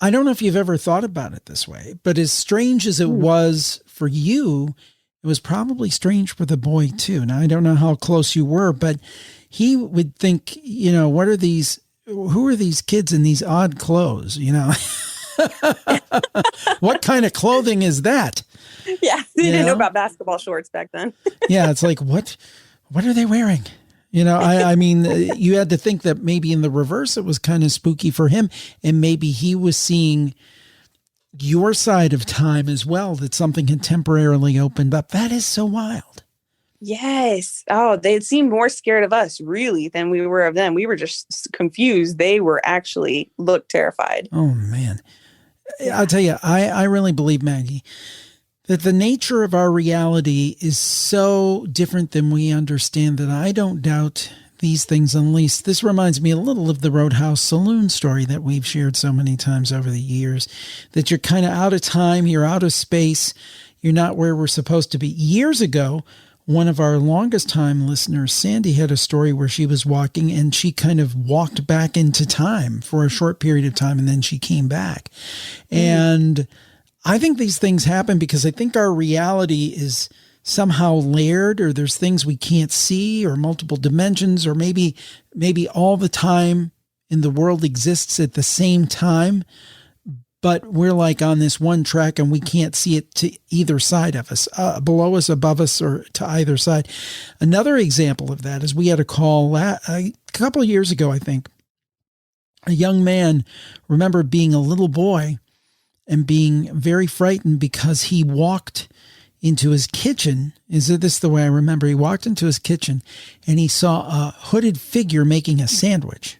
I don't know if you've ever thought about it this way, but as strange as it was for you, it was probably strange for the boy too. Now, I don't know how close you were, but he would think, who are these kids in these odd clothes, What kind of clothing is that? Yeah, they didn't know about basketball shorts back then. Yeah, it's like, what are they wearing? I mean, you had to think that maybe in the reverse, it was kind of spooky for him. And maybe he was seeing your side of time as well, that something had temporarily opened up. That is so wild. Yes. Oh, they seemed more scared of us, really, than we were of them. We were just confused. They were actually looked terrified. Oh, man. I'll tell you, I really believe, Maggie, that the nature of our reality is so different than we understand that I don't doubt these things unleashed. This reminds me a little of the Roadhouse Saloon story that we've shared so many times over the years, that you're kind of out of time, you're out of space, you're not where we're supposed to be. Years ago, one of our longest time listeners, Sandy, had a story where she was walking and she kind of walked back into time for a short period of time and then she came back. And I think these things happen because I think our reality is somehow layered, or there's things we can't see, or multiple dimensions, or maybe all the time in the world exists at the same time, but we're like on this one track and we can't see it to either side of us, below us, above us, or to either side. Another example of that is we had a call a couple of years ago, I think. A young man remembered being a little boy and being very frightened because he walked into his kitchen. Is this the way I remember? He walked into his kitchen and he saw a hooded figure making a sandwich,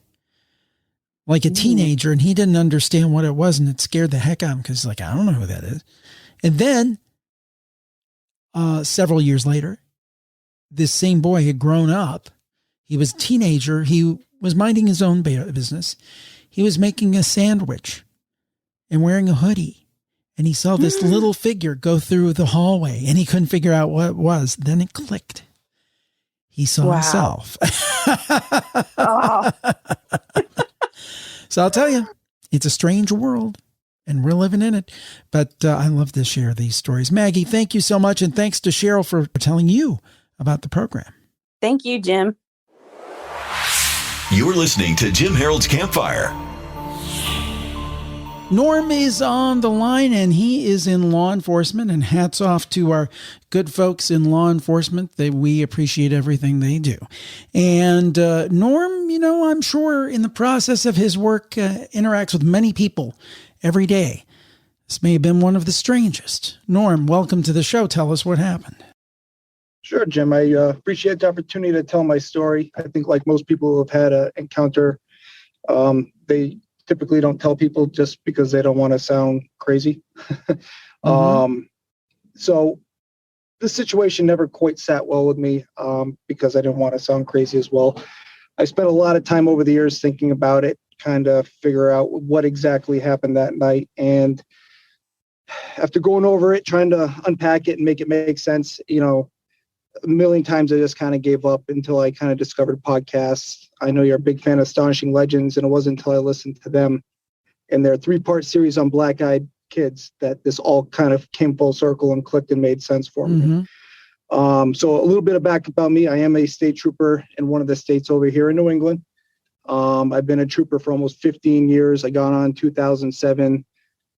like a teenager, and he didn't understand what it was, and it scared the heck out of him because he's like, I don't know who that is. And then several years later, this same boy had grown up. He was a teenager. He was minding his own business. He was making a sandwich and wearing a hoodie. And he saw this little figure go through the hallway and he couldn't figure out what it was. Then it clicked. He saw himself. Oh. So I'll tell you, it's a strange world and we're living in it. But I love to share these stories. Maggie, thank you so much. And thanks to Cheryl for telling you about the program. Thank you, Jim. You're listening to Jim Harold's Campfire. Norm is on the line and he is in law enforcement, and hats off to our good folks in law enforcement. We appreciate everything they do. And Norm, I'm sure in the process of his work interacts with many people every day. This may have been one of the strangest. Norm, welcome to the show. Tell us what happened. Sure, Jim. I appreciate the opportunity to tell my story. I think like most people who have had an encounter, they typically don't tell people just because they don't want to sound crazy. So this situation never quite sat well with me because I didn't want to sound crazy as well. I spent a lot of time over the years thinking about it, kind of figure out what exactly happened that night. And after going over it, trying to unpack it and make it make sense, a million times I just kind of gave up until I kind of discovered podcasts. I know you're a big fan of Astonishing Legends, and it wasn't until I listened to them and their 3-part series on black-eyed kids that this all kind of came full circle and clicked and made sense for me. So a little bit of back about me. I am a state trooper in one of the states over here in New England. I've been a trooper for almost 15 years. I got on in 2007.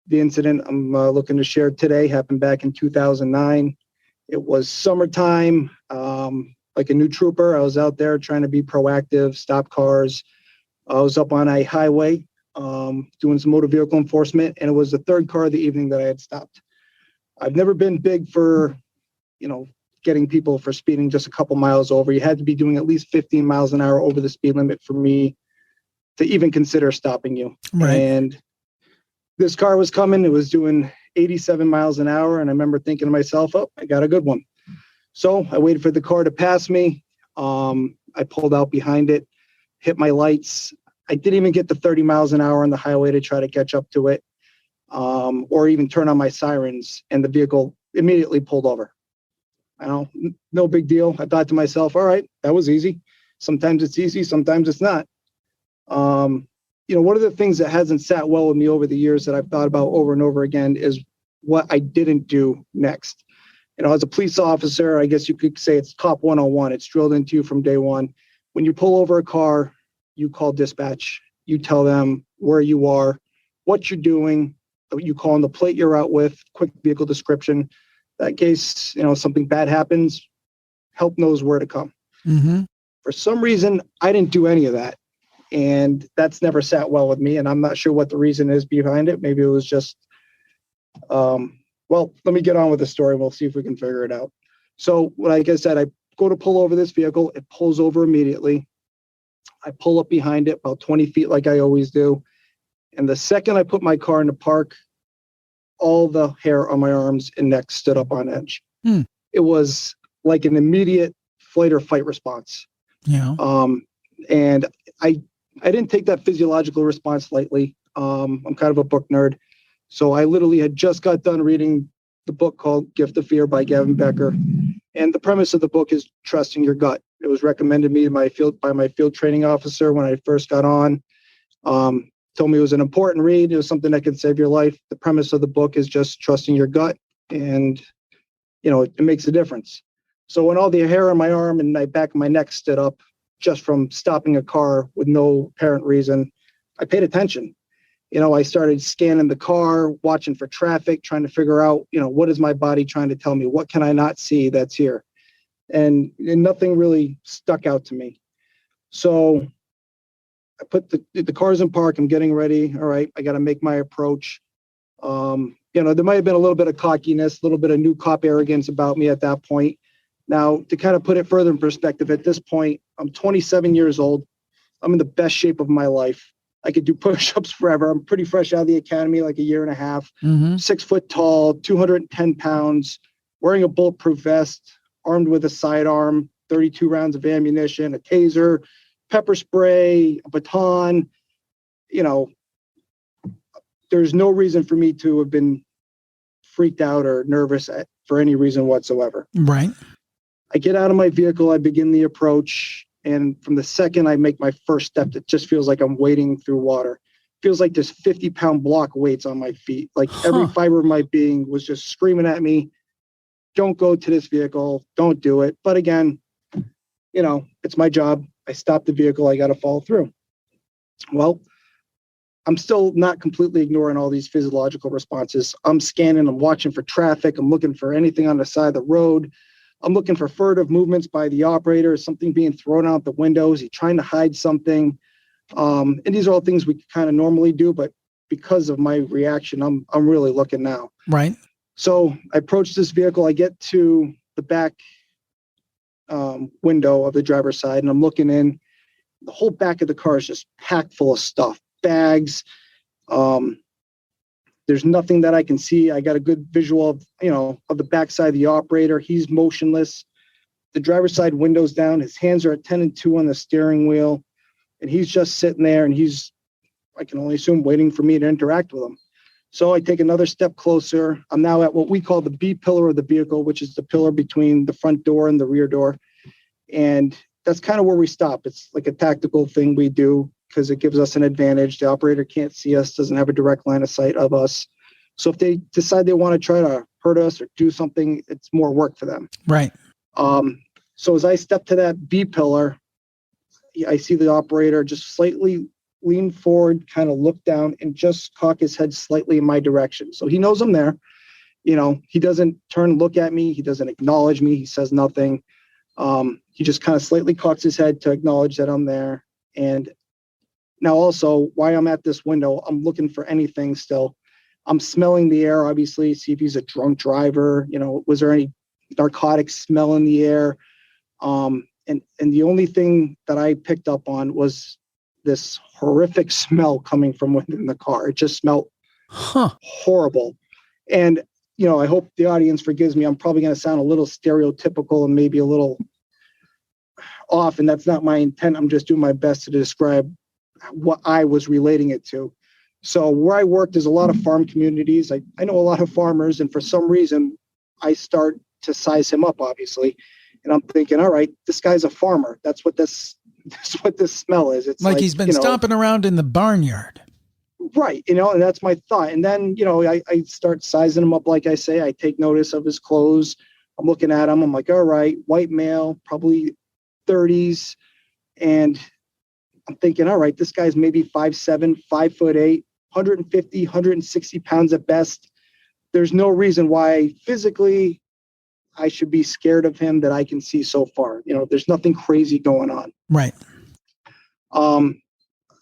The incident I'm looking to share today happened back in 2009. It was summertime. Like a new trooper, I was out there trying to be proactive, stop cars. I was up on a highway doing some motor vehicle enforcement, and it was the third car of the evening that I had stopped. I've never been big for, getting people for speeding just a couple miles over. You had to be doing at least 15 miles an hour over the speed limit for me to even consider stopping you. Right. And this car was coming. It was doing 87 miles an hour, and I remember thinking to myself, oh, I got a good one. So I waited for the car to pass me. I pulled out behind it, hit my lights. I didn't even get to 30 miles an hour on the highway to try to catch up to it, or even turn on my sirens, and the vehicle immediately pulled over. No big deal. I thought to myself, all right, that was easy. Sometimes it's easy, sometimes it's not. One of the things that hasn't sat well with me over the years that I've thought about over and over again is what I didn't do next. As a police officer, I guess you could say it's Cop 101. It's drilled into you from day one. When you pull over a car, you call dispatch. You tell them where you are, what you're doing. You call on the plate you're out with, quick vehicle description. That case, something bad happens, help knows where to come. For some reason, I didn't do any of that. And that's never sat well with me. And I'm not sure what the reason is behind it. Maybe it was just, well, let me get on with the story and we'll see if we can figure it out. So like I said, I go to pull over this vehicle. It pulls over immediately. I pull up behind it about 20 feet like I always do. And the second I put my car into park, all the hair on my arms and neck stood up on edge. It was like an immediate flight or fight response. Yeah. And I didn't take that physiological response lightly. I'm kind of a book nerd. So I literally had just got done reading the book called Gift of Fear by Gavin Becker. And the premise of the book is trusting your gut. It was recommended me by my field training officer when I first got on. Told me it was an important read. It was something that could save your life. The premise of the book is just trusting your gut, and it makes a difference. So when all the hair on my arm and my back of my neck stood up just from stopping a car with no apparent reason, I paid attention. I started scanning the car, watching for traffic, trying to figure out, what is my body trying to tell me? What can I not see that's here? And nothing really stuck out to me. So I put the cars in park. I'm getting ready. All right, I got to make my approach. There might have been a little bit of cockiness, a little bit of new cop arrogance about me at that point. Now, to kind of put it further in perspective, at this point, I'm 27 years old. I'm in the best shape of my life. I could do push-ups forever. I'm pretty fresh out of the academy, like a year and a half, 6 foot tall, 210 pounds, wearing a bulletproof vest, armed with a sidearm, 32 rounds of ammunition, a taser, pepper spray, a baton. There's no reason for me to have been freaked out or nervous for any reason whatsoever. Right. I get out of my vehicle, I begin the approach, and from the second I make my first step, it just feels like I'm wading through water. Feels like there's 50-pound block weights on my feet. Like every fiber of my being was just screaming at me, don't go to this vehicle, don't do it. But again, it's my job. I stopped the vehicle, I got to follow through. Well, I'm still not completely ignoring all these physiological responses. I'm scanning, I'm watching for traffic, I'm looking for anything on the side of the road. I'm looking for furtive movements by the operator, something being thrown out the window. Is he trying to hide something? And these are all things we kind of normally do, but because of my reaction, I'm really looking now. Right. So I approach this vehicle. I get to the back window of the driver's side, and I'm looking in. The whole back of the car is just packed full of stuff, bags. There's nothing that I can see. I got a good visual of the backside of the operator. He's motionless. The driver's side window's down. His hands are at 10 and 2 on the steering wheel. And he's just sitting there, and I can only assume, waiting for me to interact with him. So I take another step closer. I'm now at what we call the B pillar of the vehicle, which is the pillar between the front door and the rear door. And that's kind of where we stop. It's like a tactical thing we do because it gives us an advantage. The operator can't see us, doesn't have a direct line of sight of us. So if they decide they want to try to hurt us or do something, it's more work for them. Right. So as I step to that B pillar, I see the operator just slightly lean forward, kind of look down, and just cock his head slightly in my direction. So he knows I'm there. He doesn't turn and look at me. He doesn't acknowledge me. He says nothing. He just kind of slightly cocks his head to acknowledge that I'm there. And now also, while I'm at this window, I'm looking for anything still. I'm smelling the air, obviously, see if he's a drunk driver. Was there any narcotic smell in the air? And the only thing that I picked up on was this horrific smell coming from within the car. It just smelled horrible. And, I hope the audience forgives me. I'm probably going to sound a little stereotypical and maybe a little off, and that's not my intent. I'm just doing my best to describe what I was relating it to. So where I work, there's a lot of farm communities. I know a lot of farmers, and for some reason, I start to size him up, obviously. And I'm thinking, all right, this guy's a farmer. That's what this smell is. It's like he's been stomping around in the barnyard. Right. And that's my thought. And then, I start sizing him up. Like I say, I take notice of his clothes. I'm looking at him. I'm like, all right, white male, probably 30s. And I'm thinking, all right, this guy's maybe 5'7", 5'8", 150, 160 pounds at best. There's no reason why physically I should be scared of him that I can see so far. There's nothing crazy going on. Right.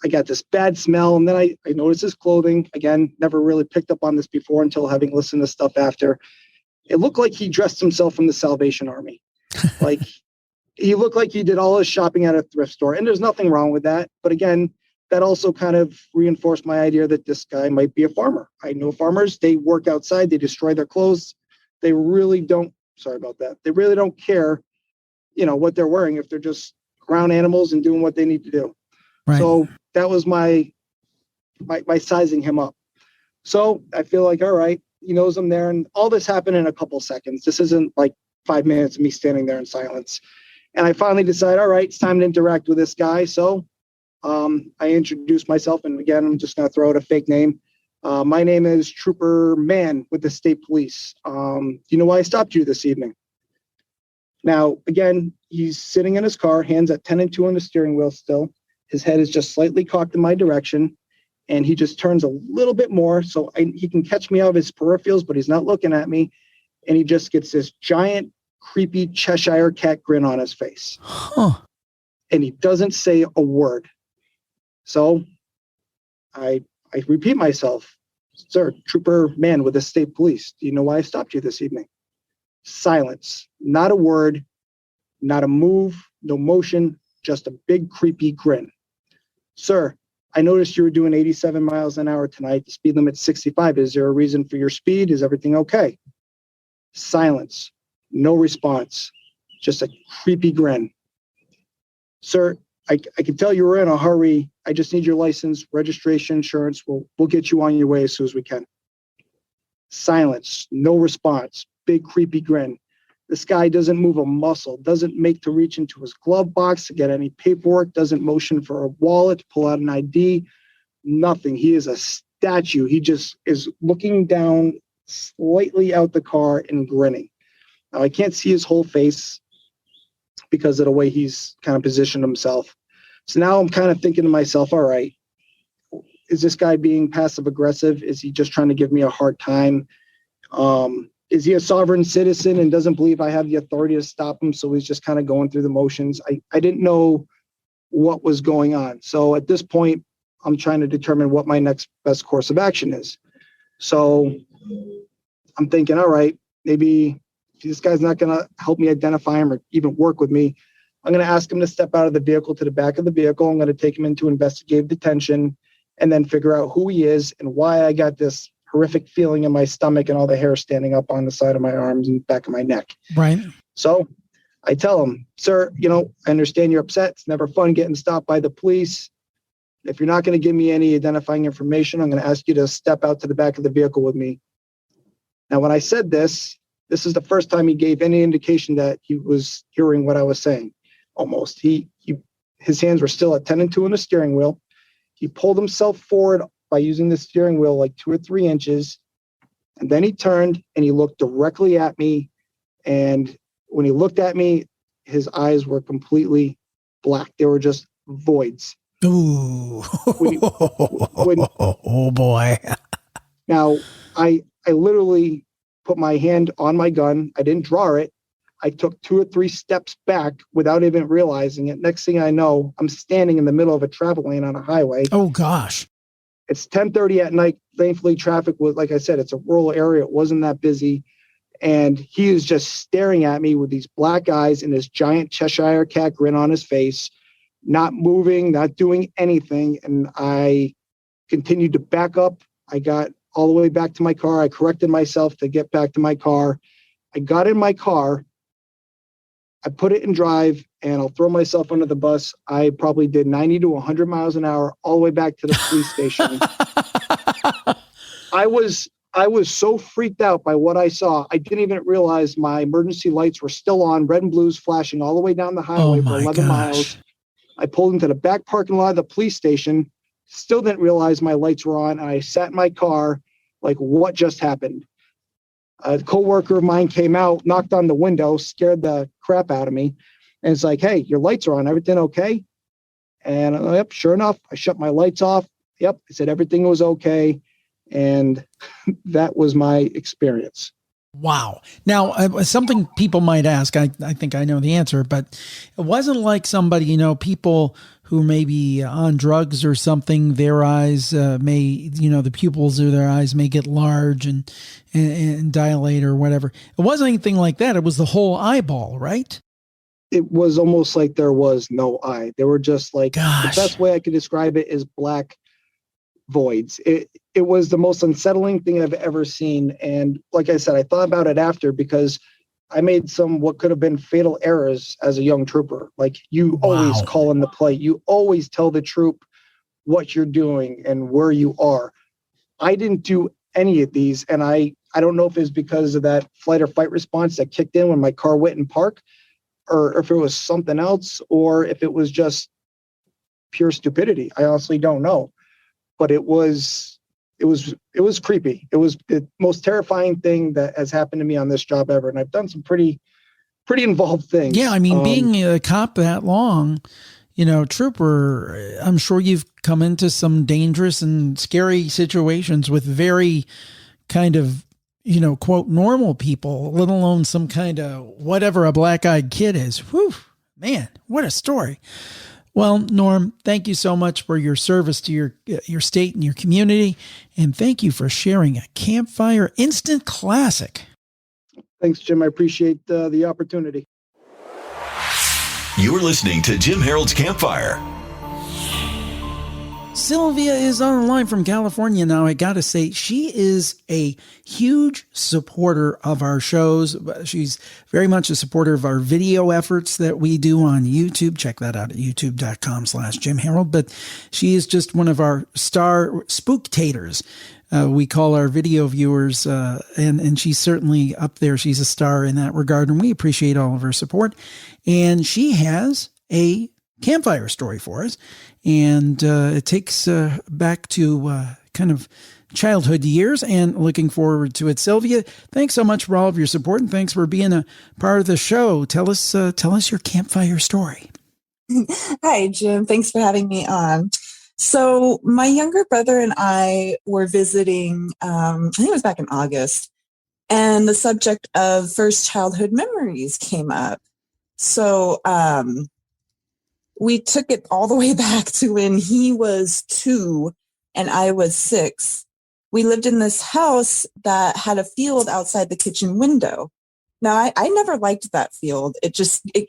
I got this bad smell, and then I noticed his clothing. Again, never really picked up on this before until having listened to stuff after. It looked like he dressed himself from the Salvation Army. Like he looked like he did all his shopping at a thrift store, and there's nothing wrong with that. But again, that also kind of reinforced my idea that this guy might be a farmer. I know farmers, they work outside, they destroy their clothes. They really don't, sorry about that. They really don't care, what they're wearing if they're just ground animals and doing what they need to do. Right. So that was my sizing him up. So I feel like, all right, he knows I'm there. And all this happened in a couple seconds. This isn't like 5 minutes of me standing there in silence. And I finally decide, all right, it's time to interact with this guy. So I introduced myself. And again, I'm just going to throw out a fake name. My name is Trooper Mann with the state police. Do you know why I stopped you this evening? Now, again, he's sitting in his car, hands at 10 and 2 on the steering wheel still. His head is just slightly cocked in my direction. And he just turns a little bit more. So he can catch me out of his peripherals, but he's not looking at me. And he just gets this giant, creepy Cheshire cat grin on his face. Huh. And he doesn't say a word. So I repeat myself, sir, Trooper Mann with the state police. Do you know why I stopped you this evening? Silence. Not a word, not a move, no motion, just a big creepy grin. Sir, I noticed you were doing 87 miles an hour tonight. The speed limit's 65. Is there a reason for your speed? Is everything okay? Silence. No response. Just a creepy grin. Sir, I can tell you were in a hurry. I just need your license, registration, insurance. We'll get you on your way as soon as we can. Silence. No response. Big creepy grin. This guy doesn't move a muscle, doesn't make to reach into his glove box to get any paperwork, doesn't motion for a wallet to pull out an ID, nothing. He is a statue. He just is looking down slightly out the car and grinning. Now, I can't see his whole face because of the way he's kind of positioned himself. So now I'm kind of thinking to myself, all right, is this guy being passive aggressive? Is he just trying to give me a hard time? Is he a sovereign citizen and doesn't believe I have the authority to stop him? So he's just kind of going through the motions. I didn't know what was going on. So at this point, I'm trying to determine what my next best course of action is. So I'm thinking, all right, maybe this guy's not going to help me identify him or even work with me. I'm going to ask him to step out of the vehicle to the back of the vehicle. I'm going to take him into investigative detention and then figure out who he is and why I got this horrific feeling in my stomach and all the hair standing up on the side of my arms and back of my neck. Right. So I tell him, sir, I understand you're upset. It's never fun getting stopped by the police. If you're not going to give me any identifying information, I'm going to ask you to step out to the back of the vehicle with me. Now, when I said this is the first time he gave any indication that he was hearing what I was saying. Almost. His hands were still at 10 and 2 on the steering wheel. He pulled himself forward by using the steering wheel like 2 or 3 inches. And then he turned and he looked directly at me. And when he looked at me, his eyes were completely black. They were just voids. Ooh. When, oh boy. Now, I literally put my hand on my gun. I didn't draw it. I took 2 or 3 steps back without even realizing it. Next thing I know, I'm standing in the middle of a travel lane on a highway. Oh gosh. It's 10:30 at night. Thankfully, traffic was, like I said, it's a rural area. It wasn't that busy. And he is just staring at me with these black eyes and this giant Cheshire cat grin on his face, not moving, not doing anything. And I continued to back up. I got all the way back to my car. I corrected myself to get back to my car. I got in my car. I put it in drive, and I'll throw myself under the bus. I probably did 90 to 100 miles an hour all the way back to the police station. I was so freaked out by what I saw. I didn't even realize my emergency lights were still on, red and blues flashing all the way down the highway for 11 miles. I pulled into the back parking lot of the police station, still didn't realize my lights were on, and I sat in my car like, what just happened? A coworker of mine came out, knocked on the window, scared the crap out of me. And it's like, hey, your lights are on. Everything okay? And yep, sure enough, I shut my lights off. Yep, I said everything was okay. And that was my experience. Wow. Now, something people might ask, I think I know the answer, but it wasn't like somebody, people who may be on drugs or something, their eyes may, the pupils of their eyes may get large and dilate or whatever. It wasn't anything like that. It was the whole eyeball, right? it was almost like there was no eye. They were just like, Gosh. the best way I could describe it is black voids. It was the most unsettling thing I've ever seen. And like I said, I thought about it after because I made some what could have been fatal errors as a young trooper. Like you always call in the plate. You always tell the troop what you're doing and where you are. I didn't do any of these. And I don't know if it's because of that flight or fight response that kicked in when my car went in park, or if it was something else, or if it was just pure stupidity. I honestly don't know. But it was creepy. It was the most terrifying thing that has happened to me on this job ever. And I've done some pretty involved things. Yeah. I mean, being a cop that long, trooper, I'm sure you've come into some dangerous and scary situations with very kind of, quote, normal people, let alone some kind of whatever a black-eyed kid is. Whew, man, what a story. Well, Norm, thank you so much for your service to your state and your community. And thank you for sharing a Campfire instant classic. Thanks, Jim. I appreciate the opportunity. You're listening to Jim Harold's Campfire. Sylvia is on the line from California now. I got to say, she is a huge supporter of our shows. She's very much a supporter of our video efforts that we do on YouTube. Check that out at youtube.com/Jim Harold. But she is just one of our star spooktators. We call our video viewers, and she's certainly up there. She's a star in that regard, and we appreciate all of her support. And she has a campfire story for us, and it takes back to kind of childhood years, and looking forward to it. Sylvia, thanks so much for all of your support, and thanks for being a part of the show. Tell us your campfire story. Hi, Jim. Thanks for having me on. So my younger brother and I were visiting, I think it was back in August, and the subject of first childhood memories came up. So we took it all the way back to when he was 2 and I was 6. We lived in this house that had a field outside the kitchen window. Now, I never liked that field. It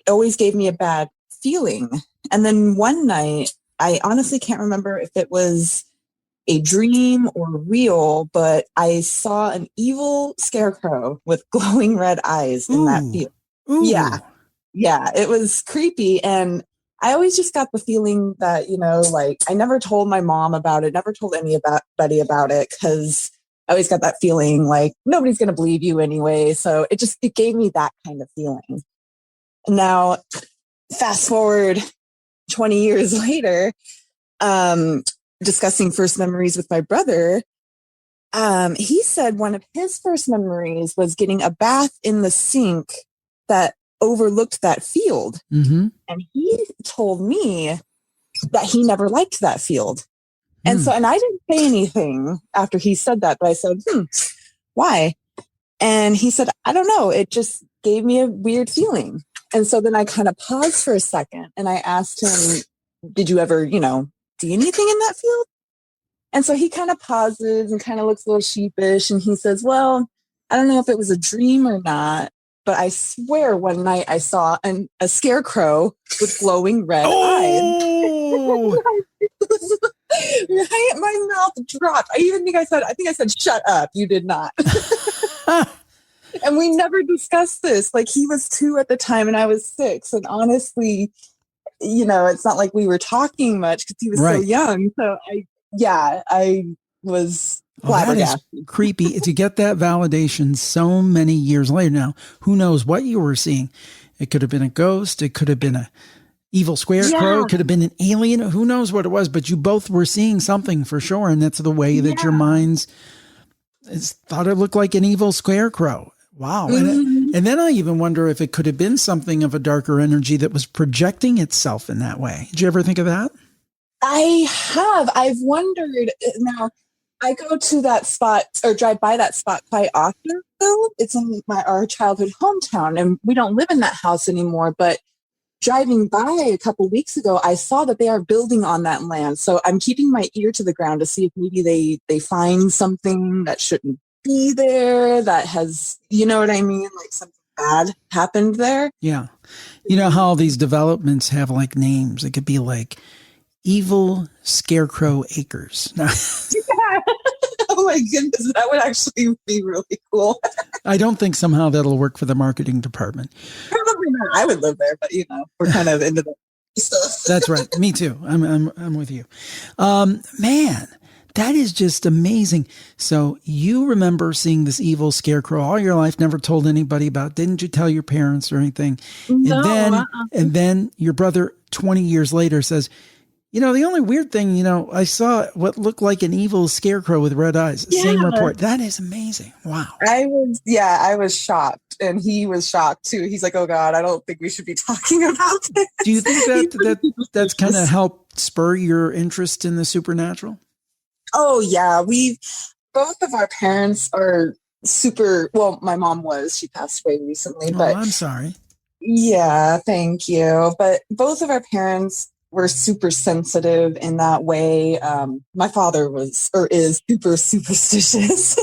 always gave me a bad feeling. And then one night, I honestly can't remember if it was a dream or real, but I saw an evil scarecrow with glowing red eyes in that field. Ooh. Yeah, it was creepy. And I always just got the feeling that, I never told my mom about it, never told anybody about it, because I always got that feeling like nobody's going to believe you anyway. So it gave me that kind of feeling. Now, fast forward 20 years later, discussing first memories with my brother, he said one of his first memories was getting a bath in the sink that overlooked that field. Mm-hmm. And he told me that he never liked that field. And I didn't say anything after he said that, but I said, why? And he said, I don't know. It just gave me a weird feeling. And so then I kind of paused for a second and I asked him, did you ever, see anything in that field? And so he kind of pauses and kind of looks a little sheepish. And he says, well, I don't know if it was a dream or not, but I swear one night I saw a scarecrow with glowing red eyes. Right, my mouth dropped. I think I said, shut up. You did not. And we never discussed this. Like, he was 2 at the time and I was 6. And honestly, it's not like we were talking much because he was so young. So I was flabbergasted. That is creepy to get that validation so many years later. Now, who knows what you were seeing? It could have been a ghost. It could have been a evil scarecrow. Yeah. It could have been an alien. Who knows what it was? But you both were seeing something for sure. And that's the way that your minds thought it looked like an evil scarecrow. Wow. Mm-hmm. And then I even wonder if it could have been something of a darker energy that was projecting itself in that way. Did you ever think of that? I have. I've wondered. Now, I go to that spot or drive by that spot quite often. It's in our childhood hometown, and we don't live in that house anymore. But driving by a couple weeks ago, I saw that they are building on that land. So I'm keeping my ear to the ground to see if maybe they find something that shouldn't be there, that has, you know what I mean? Like something bad happened there. Yeah. You know how all these developments have like names? It could be like Evil Scarecrow Acres. Oh my goodness, that would actually be really cool. I don't think somehow that'll work for the marketing department. Probably not. I would live there, but we're kind of into the stuff. That's right. Me too. I'm with you. Man, that is just amazing. So you remember seeing this evil scarecrow all your life, never told anybody about, didn't you tell your parents or anything? No, and then your brother 20 years later says, the only weird thing, I saw what looked like an evil scarecrow with red eyes. Yeah. Same report. That is amazing. Wow. I was shocked, and he was shocked too. He's like, "Oh God, I don't think we should be talking about this." Do you think that's kind of helped spur your interest in the supernatural? Oh yeah, both of our parents are super. Well, my mom was. She passed away recently, but I'm sorry. Yeah, thank you. But both of our parents were super sensitive in that way. My father is super superstitious.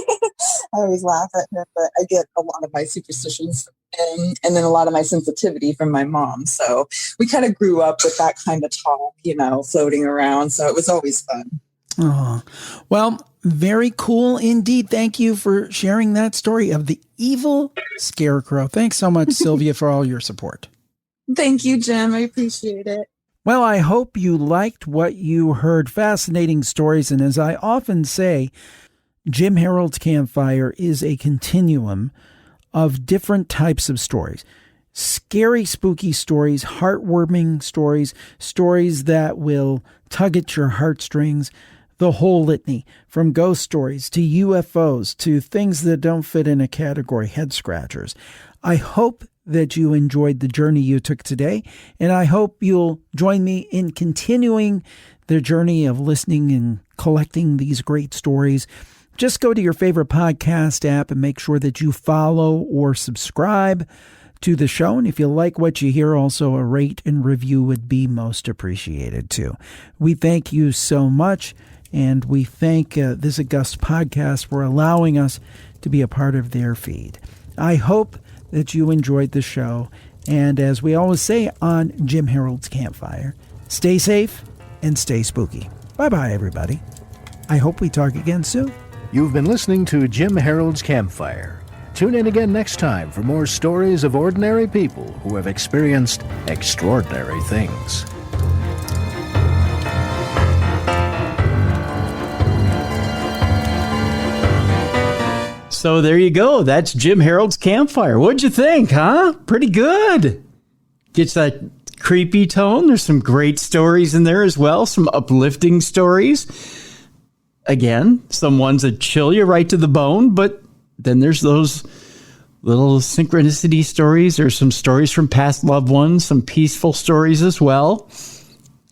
I always laugh at him, but I get a lot of my superstitions from him, and then a lot of my sensitivity from my mom. So we kind of grew up with that kind of talk, floating around. So it was always fun. Oh, well, very cool indeed. Thank you for sharing that story of the evil scarecrow. Thanks so much, Sylvia, for all your support. Thank you, Jim. I appreciate it. Well, I hope you liked what you heard. Fascinating stories. And as I often say, Jim Harold's Campfire is a continuum of different types of stories. Scary, spooky stories, heartwarming stories, stories that will tug at your heartstrings, the whole litany, from ghost stories to UFOs to things that don't fit in a category, head scratchers. I hope that you enjoyed the journey you took today, and I hope you'll join me in continuing the journey of listening and collecting these great stories. Just go to your favorite podcast app and make sure that you follow or subscribe to the show. And if you like what you hear, also a rate and review would be most appreciated too. We thank you so much, and we thank this august podcast for allowing us to be a part of their feed. I hope that you enjoyed the show. And as we always say on Jim Harold's Campfire, stay safe and stay spooky. Bye-bye, everybody. I hope we talk again soon. You've been listening to Jim Harold's Campfire. Tune in again next time for more stories of ordinary people who have experienced extraordinary things. So there you go. That's Jim Harold's Campfire. What'd you think, huh? Pretty good. Gets that creepy tone. There's some great stories in there as well. Some uplifting stories. Again, some ones that chill you right to the bone, but then there's those little synchronicity stories. There's some stories from past loved ones, some peaceful stories as well.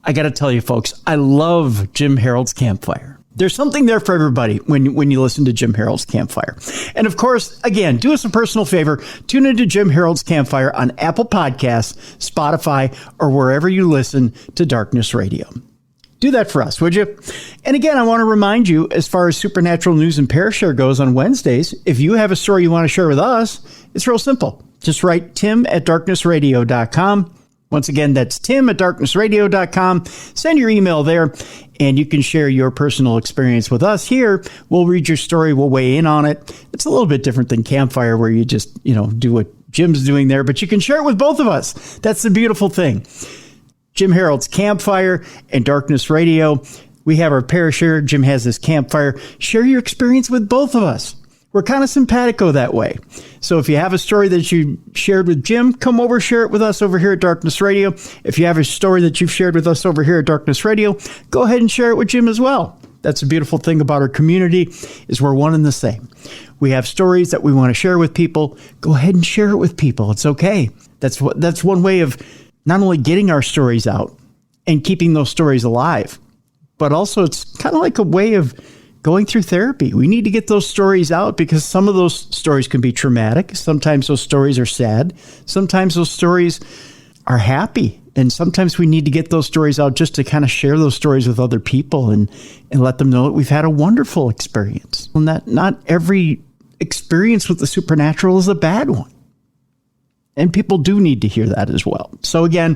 I got to tell you, folks, I love Jim Harold's Campfire. There's something there for everybody when you listen to Jim Harold's Campfire. And of course, again, do us a personal favor. Tune into Jim Harold's Campfire on Apple Podcasts, Spotify, or wherever you listen to Darkness Radio. Do that for us, would you? And again, I want to remind you, as far as Supernatural News and Parashare goes on Wednesdays, if you have a story you want to share with us, it's real simple. Just write tim@darknessradio.com. Once again, that's tim@darknessradio.com. Send your email there, and you can share your personal experience with us here. We'll read your story. We'll weigh in on it. It's a little bit different than Campfire, where you just, do what Jim's doing there, but you can share it with both of us. That's the beautiful thing. Jim Harold's Campfire and Darkness Radio. We have our Parashare. Jim has his Campfire. Share your experience with both of us. We're kind of simpatico that way. So if you have a story that you shared with Jim, come over, share it with us over here at Darkness Radio. If you have a story that you've shared with us over here at Darkness Radio, go ahead and share it with Jim as well. That's the beautiful thing about our community, is we're one and the same. We have stories that we want to share with people. Go ahead and share it with people. It's okay. That's one way of not only getting our stories out and keeping those stories alive, but also it's kind of like a way of going through therapy. We need to get those stories out because some of those stories can be traumatic. Sometimes those stories are sad. Sometimes those stories are happy. And sometimes we need to get those stories out just to kind of share those stories with other people and let them know that we've had a wonderful experience. And that not every experience with the supernatural is a bad one. And people do need to hear that as well. So again,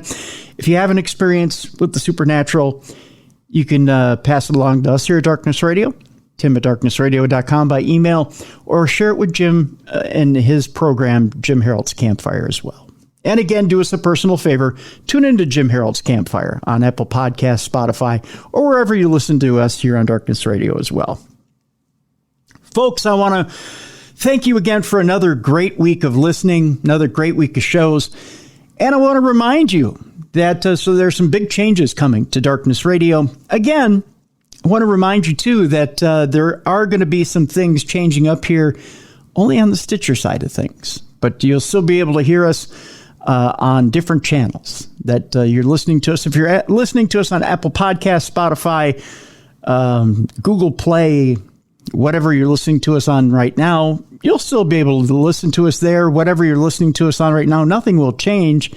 if you have an experience with the supernatural, you can pass it along to us here at Darkness Radio, tim@darknessradio.com by email, or share it with Jim and his program, Jim Harold's Campfire, as well. And again, do us a personal favor. Tune into Jim Harold's Campfire on Apple Podcasts, Spotify, or wherever you listen to us here on Darkness Radio as well. Folks, I want to thank you again for another great week of listening, another great week of shows. And I want to remind you that so there's some big changes coming to Darkness Radio. Again, I want to remind you, too, that there are going to be some things changing up here only on the Stitcher side of things. But you'll still be able to hear us on different channels that you're listening to us. If you're listening to us on Apple Podcasts, Spotify, Google Play, whatever you're listening to us on right now, you'll still be able to listen to us there. Whatever you're listening to us on right now, nothing will change.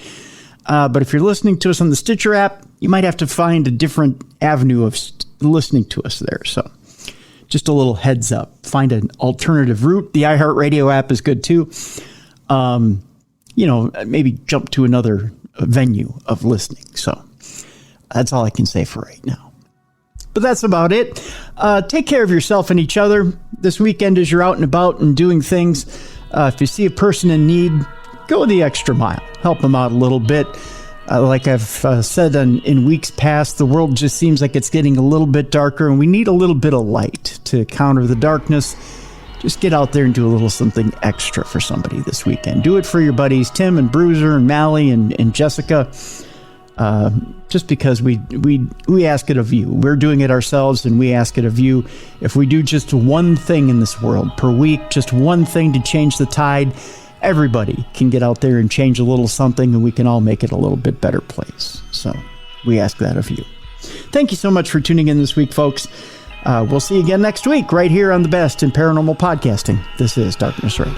But if you're listening to us on the Stitcher app, you might have to find a different avenue of listening to us there. So just a little heads up. Find an alternative route. The iHeartRadio app is good too. Maybe jump to another venue of listening. So that's all I can say for right now. But that's about it. Take care of yourself and each other this weekend as you're out and about and doing things. If you see a person in need, go the extra mile. Help them out a little bit. Like I've said in weeks past, the world just seems like it's getting a little bit darker, and we need a little bit of light to counter the darkness. Just get out there and do a little something extra for somebody this weekend. Do it for your buddies, Tim and Bruiser and Mally and Jessica. Just because we ask it of you. We're doing it ourselves, and we ask it of you. If we do just one thing in this world per week, just one thing to change the tide, everybody can get out there and change a little something, and we can all make it a little bit better place. So we ask that of you. Thank you so much for tuning in this week, folks. We'll see you again next week right here on the best in paranormal podcasting. This is Darkness Radio.